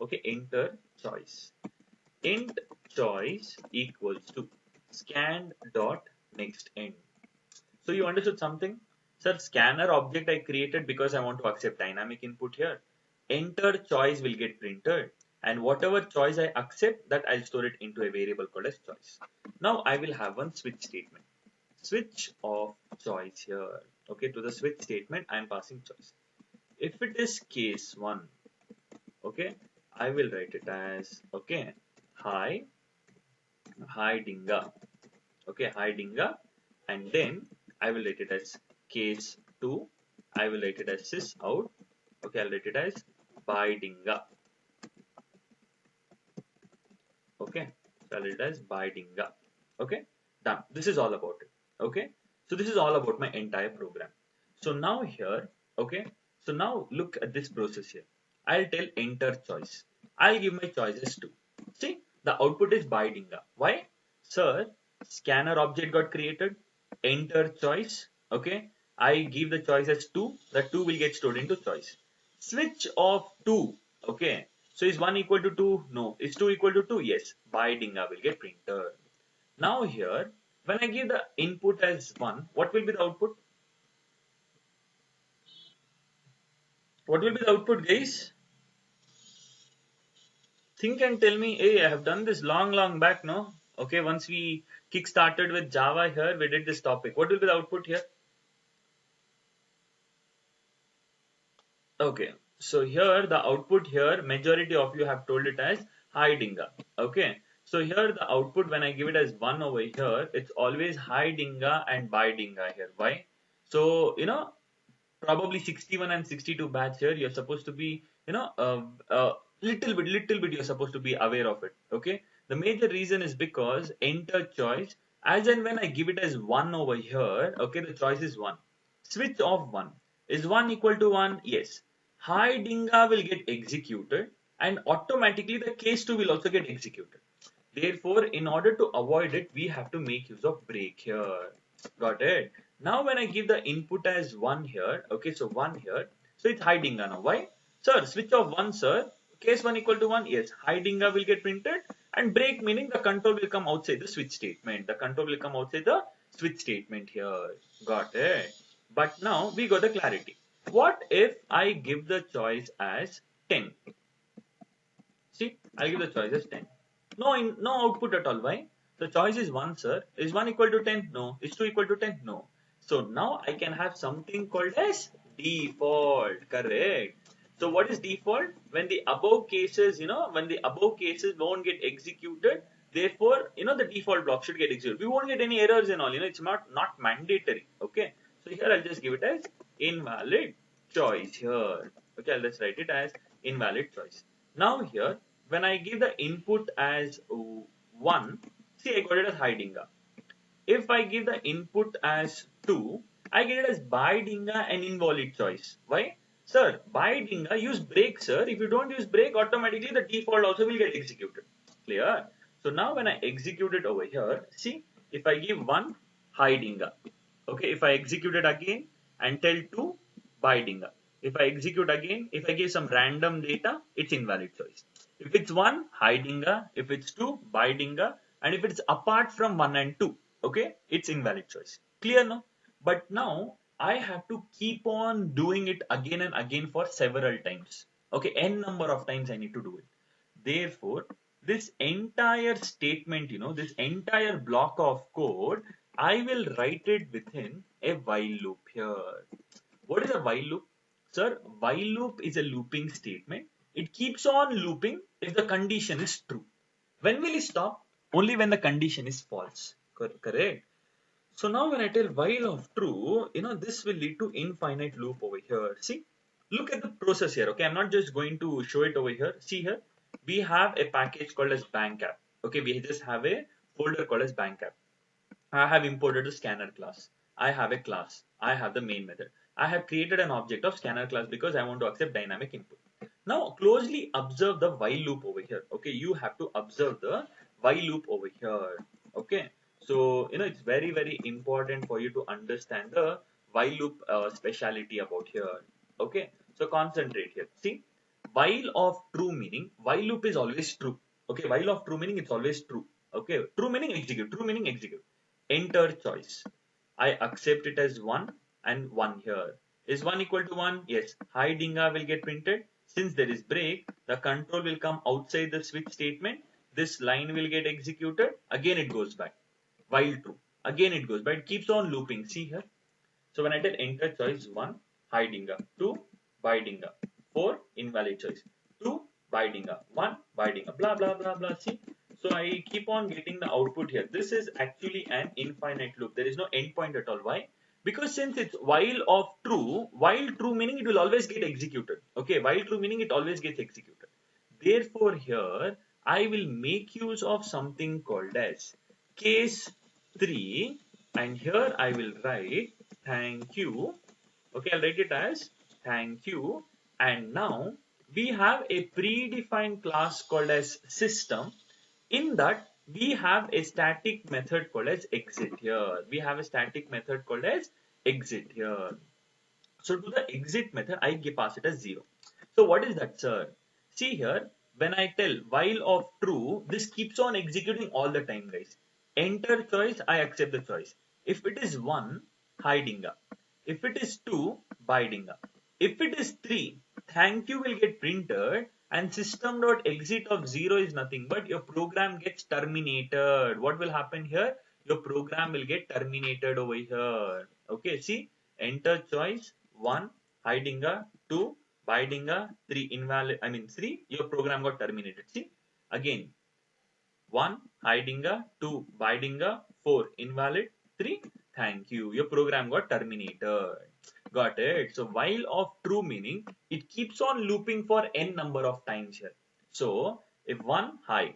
Okay, enter choice. Int choice equals to scanned dot next end. So you understood something? Sir, scanner object I created because I want to accept dynamic input here. Enter choice will get printed, and whatever choice I accept, that I'll store it into a variable called as choice. Now I will have one switch statement. Switch of choice here. Okay, to the switch statement I am passing choice. If it is case 1, okay, I will write it as, okay, hi, hi dinga. Okay, hi dinga, and then I will write it as case 2. I will write it as sys out. Okay, I'll write it as by dinga. Okay, so I'll write it as by dinga. Okay, done. This is all about it. Okay, so this is all about my entire program. So now here, okay, so now look at this process here. I'll tell enter choice. I'll give my choices to. See, the output is by dinga. Why? Sir, scanner object got created. Enter choice. Okay, I give the choice as 2. The 2 will get stored into choice. Switch of 2. Okay, so is 1 equal to 2? No. Is 2 equal to 2? Yes. By dinga will get printed. Now here, when I give the input as 1, what will be the output? What will be the output, guys? Think and tell me. Hey, I have done this long back, no? Okay, once we kick started with Java here, we did this topic. What will be the output here? Okay, so here the output here, majority of you have told it as hi dinga. Okay, so here the output when I give it as 1 over here, it's always hi dinga and by dinga here. Why? So, probably 61 and 62 batch here, you're supposed to be, little bit you're supposed to be aware of it. Okay, the major reason is because enter choice, as and when I give it as 1 over here, okay, the choice is 1. Switch off 1. Is 1 equal to 1? Yes. Hi dinga will get executed, and automatically the case 2 will also get executed. Therefore, in order to avoid it, we have to make use of break here. Got it? Now, when I give the input as 1 here, okay, so 1 here, so it's hiding now. Why? Sir, switch off 1, sir. Case 1 equal to 1, yes, hiding will get printed, and break meaning the control will come outside the switch statement. The control will come outside the switch statement here. Got it? But now we got the clarity. What if I give the choice as 10? See, I'll give the choice as 10. No output at all. Why? The choice is 1, sir. Is 1 equal to 10? No. Is 2 equal to 10? No. So now I can have something called as default. Correct. So what is default? When the above cases, when the above cases won't get executed, therefore, the default block should get executed. We won't get any errors and all. It's not mandatory. Okay. So here I'll just give it as invalid choice here. Okay, I'll just write it as invalid choice. Now here, when I give the input as 1, see I got it as hidinga. If I give the input as 2, I get it as by dinga and invalid choice. Why? Sir, by dinga, use break, sir. If you don't use break, automatically the default also will get executed. Clear? So now when I execute it over here, see, if I give 1, hidinga. Okay, if I execute it again and tell 2, by dinga. If I execute again, if I give some random data, it's invalid choice. If it's 1, hidinga. If it's 2, by dinga. And if it's apart from 1 and 2, okay, it's invalid choice. Clear now? But now I have to keep on doing it again and again for several times. Okay, n number of times I need to do it. Therefore, this entire statement, this entire block of code, I will write it within a while loop here. What is a while loop? Sir, while loop is a looping statement. It keeps on looping if the condition is true. When will it stop? Only when the condition is false. Correct? So now when I tell while of true, this will lead to infinite loop over here. See, look at the process here. Okay, I'm not just going to show it over here. See here, we have a package called as bank app. Okay, we just have a folder called as bank app. I have imported the scanner class. I have a class. I have the main method. I have created an object of scanner class because I want to accept dynamic input. Now closely observe the while loop over here. Okay, you have to observe the while loop over here. Okay, so it's very important for you to understand the while loop speciality about here. Okay, so concentrate here. See, while of true meaning, while loop is always true. Okay, while of true meaning, it's always true. Okay, true meaning execute, true meaning execute. Enter choice. I accept it as 1 and 1 here. Is 1 equal to 1? Yes. Hi dinga will get printed. Since there is break, the control will come outside the switch statement. This line will get executed. Again it goes back. While true. Again it goes back. It keeps on looping. See here. So when I tell enter choice 1, hi dinga. 2, bye dinga. 4, invalid choice. 2, bye dinga. 1, bye dinga. Blah blah blah blah. See. So I keep on getting the output here. This is actually an infinite loop. There is no endpoint at all. Why? Because since it's while true meaning it will always get executed. Okay, while true meaning it always gets executed. Therefore here I will make use of something called as case 3, and here I will write thank you. Okay, I'll write it as thank you. And now we have a predefined class called as system. In that we have a static method called as exit here. We have a static method called as exit here. So to the exit method, I pass it as 0. So what is that, sir? See here, when I tell while of true, this keeps on executing all the time, guys. Enter choice, I accept the choice. If it is 1, hiding up. If it is 2, biding up. If it is 3, thank you will get printed, and system.exit of 0 is nothing but your program gets terminated. What will happen here? Your program will get terminated over here. Okay, see, enter choice 1, hiding a 2, biding a 3, invalid, 3, your program got terminated. See, again, 1, hiding a 2, biding a 4, invalid, 3, thank you, your program got terminated. Got it? So while of true meaning, it keeps on looping for n number of times here. So if 1, high,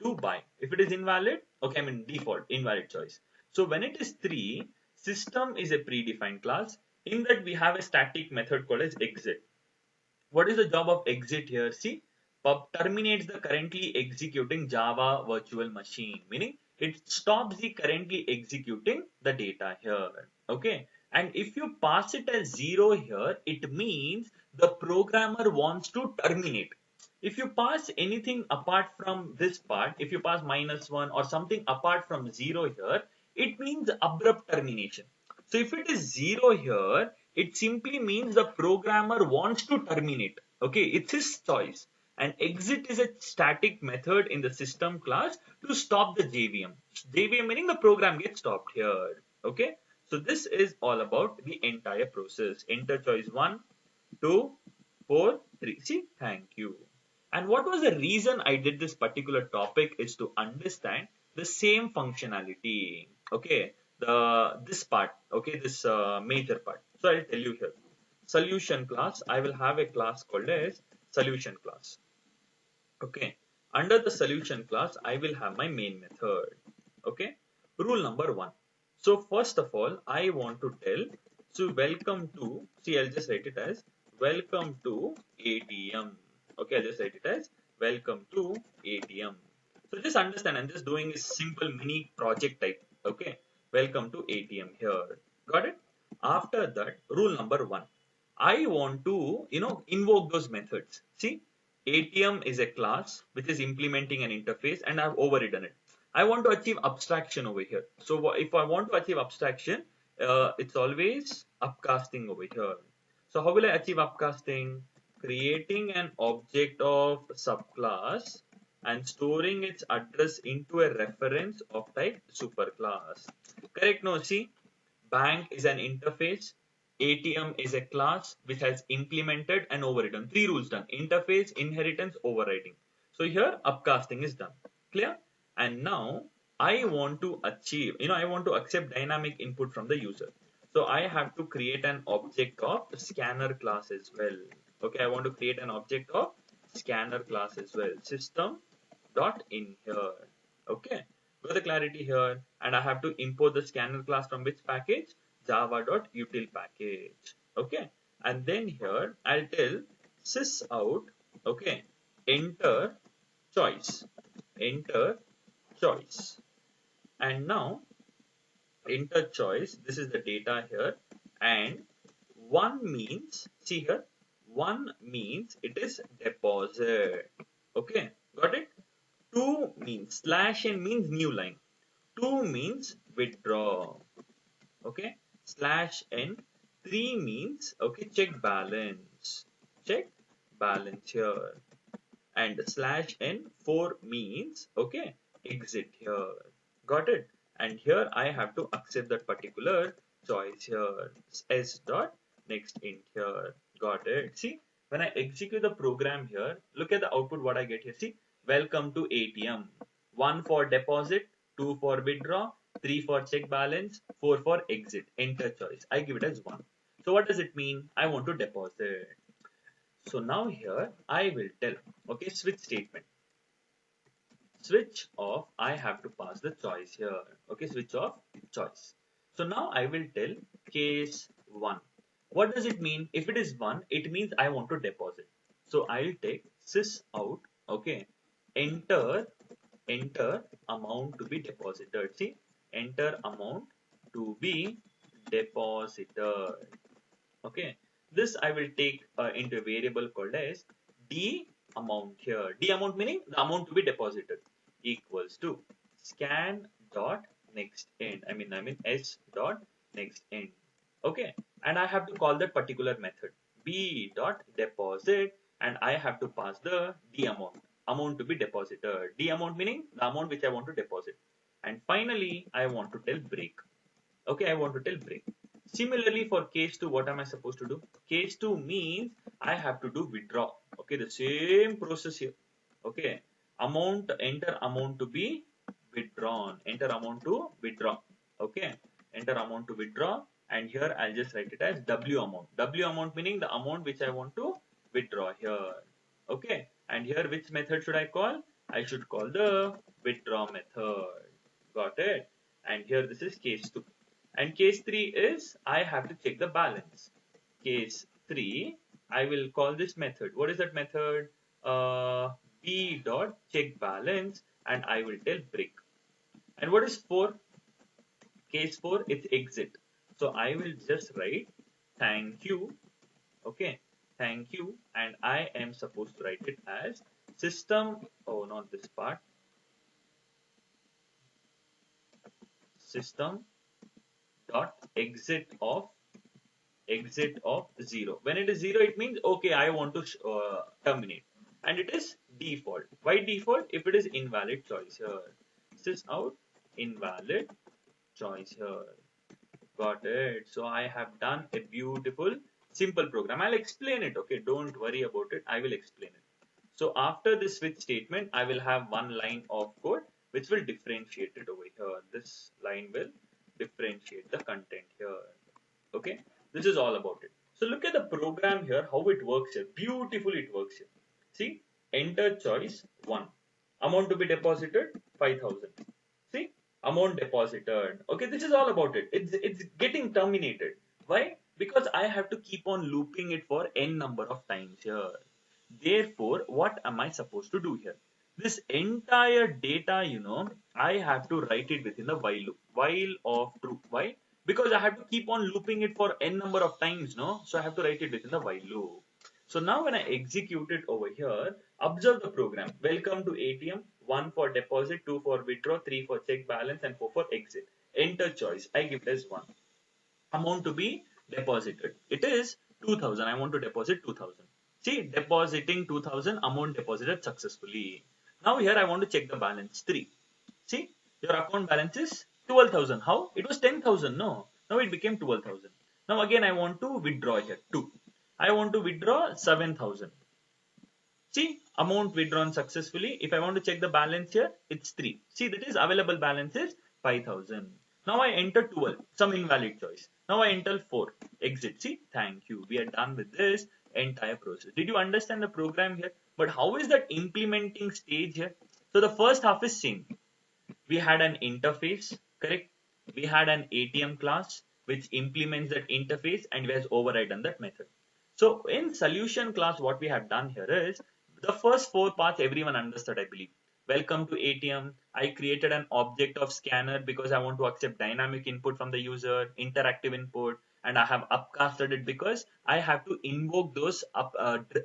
2, by, if it is invalid, okay, default, invalid choice. So when it is 3, system is a predefined class. In that we have a static method called as exit. What is the job of exit here? See, pub terminates the currently executing Java virtual machine, meaning it stops the currently executing the data here. Okay, and if you pass it as 0 here, it means the programmer wants to terminate. If you pass anything apart from this part, if you pass -1 or something apart from 0 here, it means abrupt termination. So if it is 0 here, it simply means the programmer wants to terminate. Okay, it's his choice. And exit is a static method in the system class to stop the JVM. JVM meaning the program gets stopped here. Okay, so this is all about the entire process. Enter choice 1, 2, 4, 3. See, thank you. And what was the reason I did this particular topic is to understand the same functionality. Okay, this part. Okay, this major part. So I'll tell you here. Solution class. I will have a class called as solution class. Okay, under the solution class, I will have my main method. Okay, rule number 1. So first of all, I want to tell. So welcome to. See, I'll just write it as welcome to ATM. Okay, I'll just write it as welcome to ATM. So just understand, I'm just doing a simple mini project type. Okay, welcome to ATM here. Got it? After that, rule number 1. I want to, invoke those methods. See, ATM is a class which is implementing an interface and I've overridden it. I want to achieve abstraction over here. So if I want to achieve abstraction, it's always upcasting over here. So how will I achieve upcasting? Creating an object of subclass and storing its address into a reference of type superclass. Correct? No, see, bank is an interface. ATM is a class which has implemented and overridden. 3 rules done. Interface, inheritance, overriding. So here upcasting is done. Clear? And now I want to achieve, I want to accept dynamic input from the user. So I have to create an object of scanner class as well. Okay, I want to create an object of scanner class as well. System dot in here. Okay, got the clarity here. And I have to import the scanner class from which package? java.util package. Okay, and then here I'll tell sys out. Okay, enter choice, enter choice, and now enter choice. This is the data here, and one means, see here, one means it is deposit. Okay, got it? Two means slash n means new line. Two means withdraw. Okay, slash n. Three means okay, check balance. Check balance here. And slash n 4 means okay, exit here. Got it? And here I have to accept that particular choice here. S dot next int here. Got it? See, when I execute the program here, look at the output what I get here. See, welcome to ATM. 1 for deposit, 2 for withdraw, 3 for check balance, 4 for exit. Enter choice. I give it as 1. So what does it mean? I want to deposit. So now here I will tell, okay, switch statement. Switch off, I have to pass the choice here. Okay, switch off choice. So now I will tell case 1. What does it mean? If it is 1, it means I want to deposit. So I'll take sys out, okay, enter, enter amount to be deposited. See, enter amount to be deposited. Okay, this I will take into a variable called as d amount here. D amount meaning the amount to be deposited equals to scan dot next end. I mean s dot next end. Okay, and I have to call that particular method b dot deposit, and I have to pass the d amount to be deposited. D amount meaning the amount which I want to deposit. And finally, I want to tell break. Okay, I want to tell break. Similarly, for case 2, what am I supposed to do? Case 2 means I have to do withdraw. Okay, the same process here. Okay, amount, enter amount to be withdrawn. Enter amount to withdraw. Okay, enter amount to withdraw. And here I'll just write it as W amount. W amount meaning the amount which I want to withdraw here. Okay, and here which method should I call? I should call the withdraw method. Got it? And here this is case 2. And case 3 is I have to check the balance. Case 3, I will call this method. What is that method? B dot check balance, and I will tell break. And what is 4? Case 4, it's exit. So I will just write thank you. Okay, thank you. And I am supposed to write it as system. Oh, not this part. System dot exit of 0. When it is 0, it means okay, I want to terminate, and it is default. Why default? If it is invalid choice here, sys out invalid choice here. Got it? So I have done a beautiful simple program. I'll explain it. Okay, don't worry about it. I will explain it. So after this switch statement, I will have one line of code which will differentiate it over here. This line will differentiate the content here. Okay, this is all about it. So look at the program here, how it works here. Beautifully it works here. See, enter choice 1. Amount to be deposited 5,000. See, amount deposited. Okay, this is all about it. It's getting terminated. Why? Because I have to keep on looping it for n number of times here. Therefore, what am I supposed to do here? This entire data, I have to write it within the while loop. While of true. Why? Because I have to keep on looping it for n number of times, no? So I have to write it within the while loop. So now when I execute it over here, observe the program. Welcome to ATM. 1 for deposit, 2 for withdraw, 3 for check balance, and 4 for exit. Enter choice. I give it as 1. Amount to be deposited. It is 2,000. I want to deposit 2,000. See, depositing 2,000, amount deposited successfully. Now here I want to check the balance 3. See, your account balance is 12,000. How? It was 10,000. No. Now it became 12,000. Now again I want to withdraw here 2. I want to withdraw 7,000. See, amount withdrawn successfully. If I want to check the balance here, it's 3. See, that is available balance is 5,000. Now I enter 12, some invalid choice. Now I enter 4, exit. See, thank you. We are done with this entire process. Did you understand the program here? But how is that implementing stage here? So the first half is same. We had an interface, correct? We had an ATM class. which implements that interface and has overridden that method. So in solution class, what we have done here is the first four parts everyone understood, I believe. Welcome to ATM. I created an object of scanner because I want to accept dynamic input from the user, interactive input, and I have upcasted it because I have to invoke those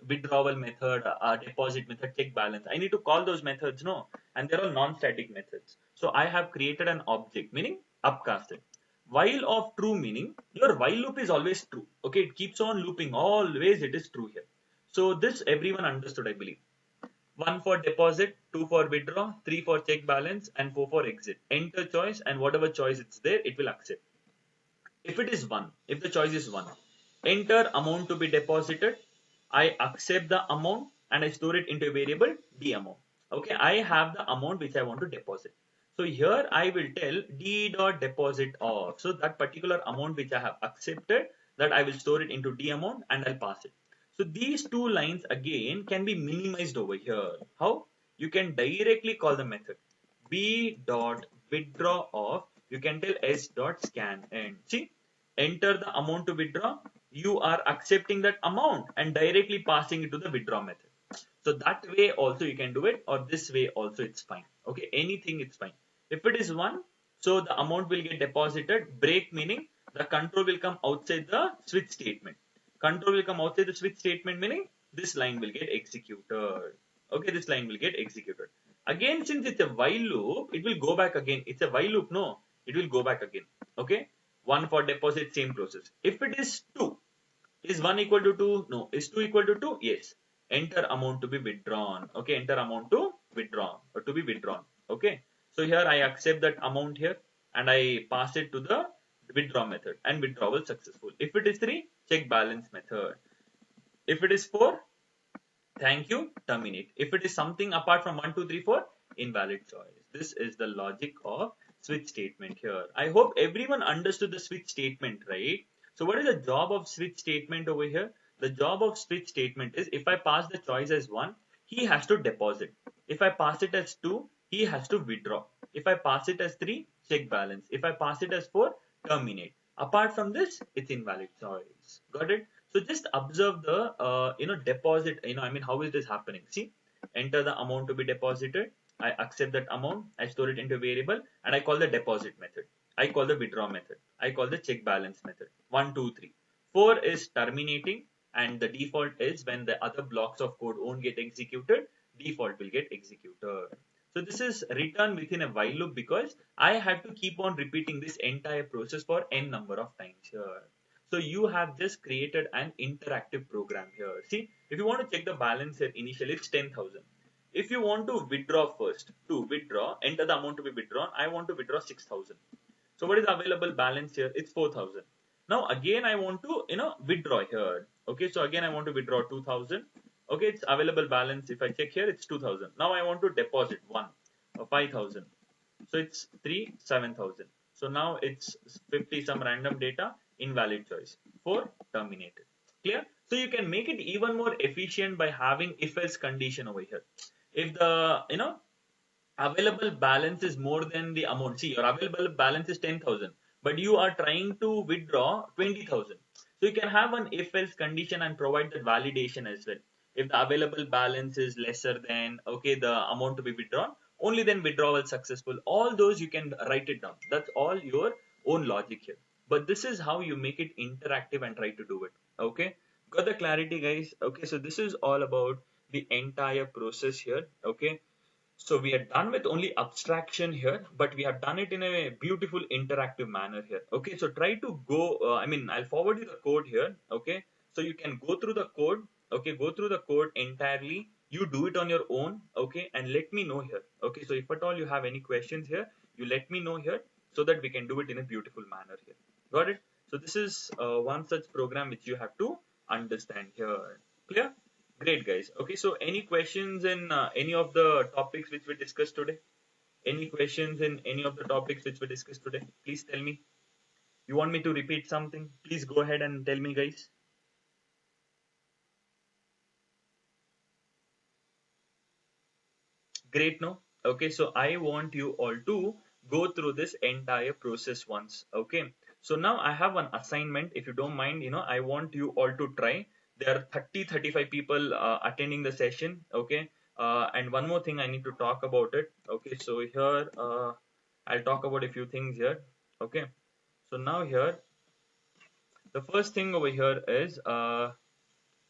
withdrawal method, deposit method, check balance. I need to call those methods, no, and they're all non-static methods. So I have created an object, meaning upcasted. While of true meaning, your while loop is always true. Okay, it keeps on looping, always it is true here. So this everyone understood, I believe. 1 for deposit, 2 for withdraw, 3 for check balance, and 4 for exit. Enter choice, and whatever choice it's there, it will accept. If it is 1, if the choice is 1, enter amount to be deposited. I accept the amount and I store it into a variable D amount. Okay, I have the amount which I want to deposit. So here I will tell D dot deposit of. So that particular amount which I have accepted, that I will store it into D amount and I'll pass it. So these two lines again can be minimized over here. How? You can directly call the method B dot withdraw of, you can tell S dot scan and see, enter the amount to withdraw. You are accepting that amount and directly passing it to the withdraw method. So that way also you can do it, or this way also it's fine. Okay, anything it's fine. If it is 1, so the amount will get deposited. Break meaning the control will come outside the switch statement. Control will come outside the switch statement, meaning this line will get executed. Okay, this line will get executed. Again, since it's a while loop, it will go back again. It's a while loop, no, it will go back again. Okay, 1 for deposit, same process. If it is 2, is 1 equal to 2? No. Is 2 equal to 2? Yes. Enter amount to be withdrawn. Okay, enter amount to withdrawn or to be withdrawn. Okay, so here I accept that amount here and I pass it to the withdraw method and withdrawal successful. If it is 3, check balance method. If it is 4, thank you, terminate. If it is something apart from 1, 2, 3, 4, invalid choice. This is the logic of switch statement here. I hope everyone understood the switch statement, right? So what is the job of switch statement over here? The job of switch statement is if I pass the choice as 1, he has to deposit. If I pass it as 2, he has to withdraw. If I pass it as 3, check balance. If I pass it as 4, terminate. Apart from this, it's invalid choice. Got it? So just observe the deposit. I mean, how is this happening? See, enter the amount to be deposited. I accept that amount. I store it into a variable, and I call the deposit method. I call the withdraw method. I call the check balance method. 1, 2, 3. 4 is terminating, and the default is when the other blocks of code won't get executed, default will get executed. So this is written within a while loop because I have to keep on repeating this entire process for n number of times here. So you have just created an interactive program here. See, if you want to check the balance here, initially it's 10,000. If you want to withdraw first, to withdraw, enter the amount to be withdrawn. I want to withdraw 6,000. So what is the available balance here? It's 4,000. Now again I want to withdraw here. Okay, so again I want to withdraw 2,000. Okay, it's available balance. If I check here, it's 2,000. Now I want to deposit 1 or 5,000. So it's 3, 7,000. So now it's 50 some random data, invalid choice. 4, terminated. Clear? So you can make it even more efficient by having if else condition over here. If the available balance is more than the amount. See, your available balance is 10,000, but you are trying to withdraw 20,000. So you can have an if else condition and provide that validation as well. If the available balance is lesser than the amount to be withdrawn, only then withdrawal successful. All those you can write it down. That's all your own logic here. But this is how you make it interactive and try to do it. Okay, got the clarity, guys? Okay, so this is all about the entire process here. Okay, so we are done with only abstraction here, but we have done it in a beautiful interactive manner here. Okay, so try to go, I'll forward you the code here. Okay, so you can go through the code. Okay, go through the code entirely. You do it on your own. Okay, and let me know here. Okay, so if at all you have any questions here, you let me know here so that we can do it in a beautiful manner here. Got it? So this is one such program which you have to understand here. Clear? Great, guys. Okay, so any questions in any of the topics which we discussed today? Any questions in any of the topics which we discussed today? Please tell me. You want me to repeat something? Please go ahead and tell me, guys. Great, no? Okay, so I want you all to go through this entire process once. Okay, So now I have one assignment. If you don't mind, I want you all to try. There are 35 people attending the session. Okay. And one more thing I need to talk about it. Okay. So here, I'll talk about a few things here. Okay. So now here, the first thing over here is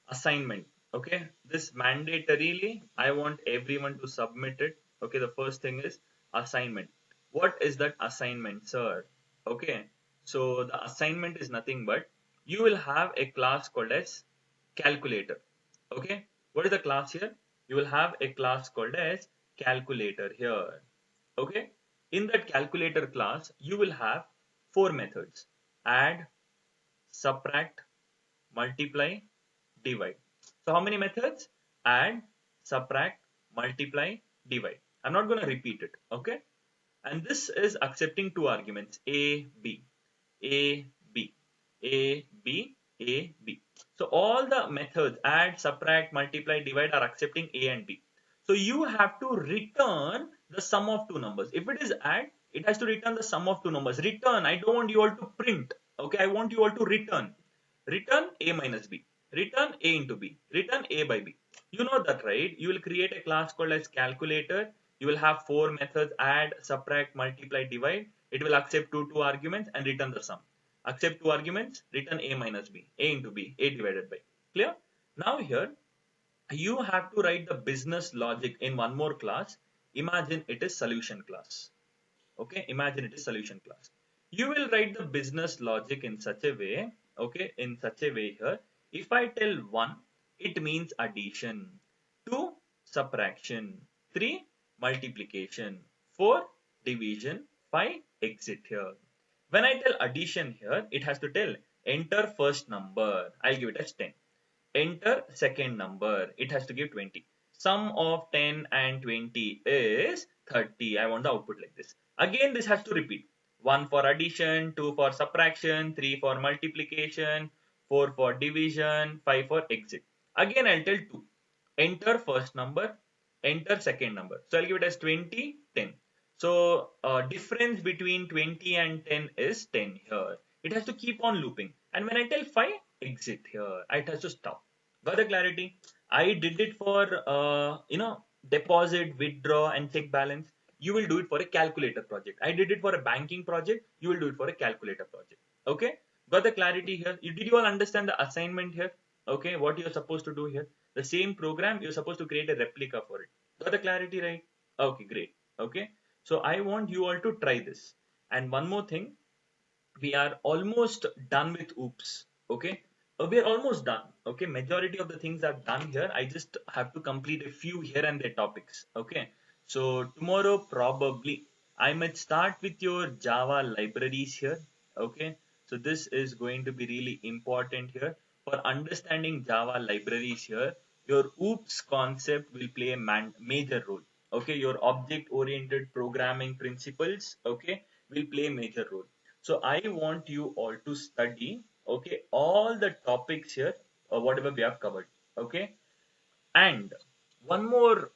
assignment. Okay, this mandatorily I want everyone to submit it. Okay, the first thing is assignment. What is that assignment, sir? Okay, so the assignment is nothing but you will have a class called as calculator. Okay, what is the class here? You will have a class called as calculator here. Okay, in that calculator class you will have four methods: add, subtract, multiply, divide. So how many methods? Add, subtract, multiply, divide. I'm not going to repeat it. Okay. And this is accepting two arguments, A, B, A, B, A, B, A, B. So all the methods, add, subtract, multiply, divide, are accepting A and B. So you have to return the sum of two numbers. If it is add, it has to return the sum of two numbers. Return. I don't want you all to print. Okay. I want you all to return. Return A minus B. Return A into B. Return A by B. You know that, right? You will create a class called as calculator. You will have four methods: add, subtract, multiply, divide. It will accept two arguments and return the sum. Accept two arguments, return A minus B. A into B. A divided by. Clear? Now here, you have to write the business logic in one more class. Imagine it is solution class. Okay, imagine it is solution class. You will write the business logic in such a way. Okay, in such a way here, if I tell 1, it means addition, 2, subtraction, 3, multiplication, 4, division, 5, exit here. When I tell addition here, it has to tell enter first number. I'll give it as 10. Enter second number. It has to give 20. Sum of 10 and 20 is 30. I want the output like this. Again, this has to repeat. 1 for addition, 2 for subtraction, 3 for multiplication, 4 for division, 5 for exit. Again, I'll tell 2. Enter first number, enter second number. So I'll give it as 20, 10. So difference between 20 and 10 is 10 here. It has to keep on looping. And when I tell 5, exit here. It has to stop. Got the clarity? I did it for, deposit, withdraw, and check balance. You will do it for a calculator project. I did it for a banking project. You will do it for a calculator project. Okay? Got the clarity here? Did you all understand the assignment here? Okay, what you're supposed to do here? The same program, you're supposed to create a replica for it. Got the clarity, right? Okay, great. Okay. So I want you all to try this. And one more thing, we are almost done with oops. Okay, we are almost done. Okay, majority of the things I've done here, I just have to complete a few here and there topics. Okay, so tomorrow probably I might start with your Java libraries here. Okay, so this is going to be really important here for understanding Java libraries here. Your oops concept will play a major role. Okay, your object oriented programming principles, okay, will play a major role. So I want you all to study, okay, all the topics here, whatever we have covered, okay. And one more,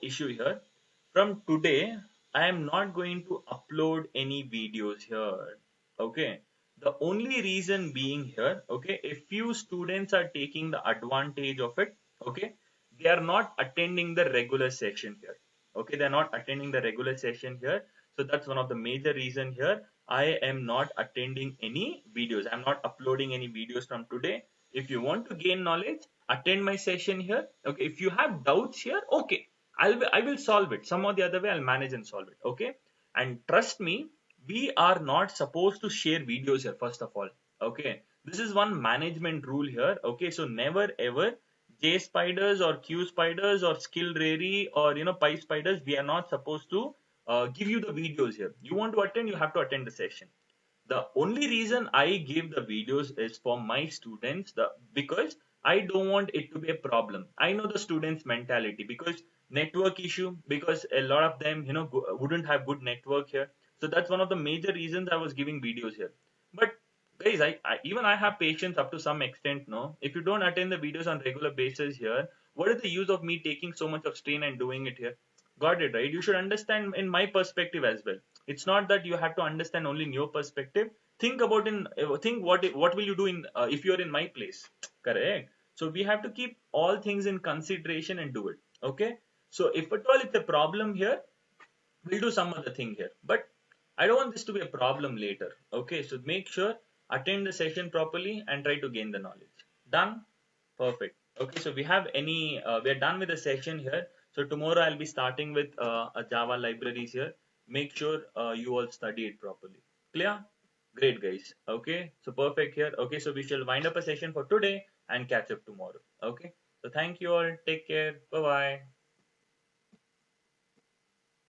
issue here. From today, I am not going to upload any videos here, okay. The only reason being here, okay, a few students are taking the advantage of it, okay. They are not attending the regular session here, okay. They are not attending the regular session here. So that's one of the major reason here. I am not attending any videos. I'm not uploading any videos from today. If you want to gain knowledge, attend my session here. Okay. If you have doubts here, okay, I will solve it. Some or the other way, I'll manage and solve it. Okay. And trust me, we are not supposed to share videos here, first of all. Okay. This is one management rule here. Okay. So never ever J spiders or Q spiders or skill rary or Pi spiders, we are not supposed to give you the videos here. You want to attend, you have to attend the session. The only reason I give the videos is for my students, because I don't want it to be a problem. I know the students' mentality, because network issue, because a lot of them, wouldn't have good network here. So that's one of the major reasons I was giving videos here. But guys, even I have patience up to some extent. No, if you don't attend the videos on regular basis here, what is the use of me taking so much of strain and doing it here? Got it, right? You should understand in my perspective as well. It's not that you have to understand only in your perspective. think about in think what will you do in if you're in my place, correct? So we have to keep all things in consideration and do it. Okay, so if at all it's a problem here, we'll do some other thing here, but I don't want this to be a problem later. Okay, so make sure attend the session properly and try to gain the knowledge. Done? Perfect. Okay, so we are done with the session here. So tomorrow I'll be starting with a Java libraries here. Make sure you all study it properly. Clear? Great, guys. Okay, so perfect here. Okay, so we shall wind up a session for today and catch up tomorrow. Okay, so thank you all. Take care. Bye bye.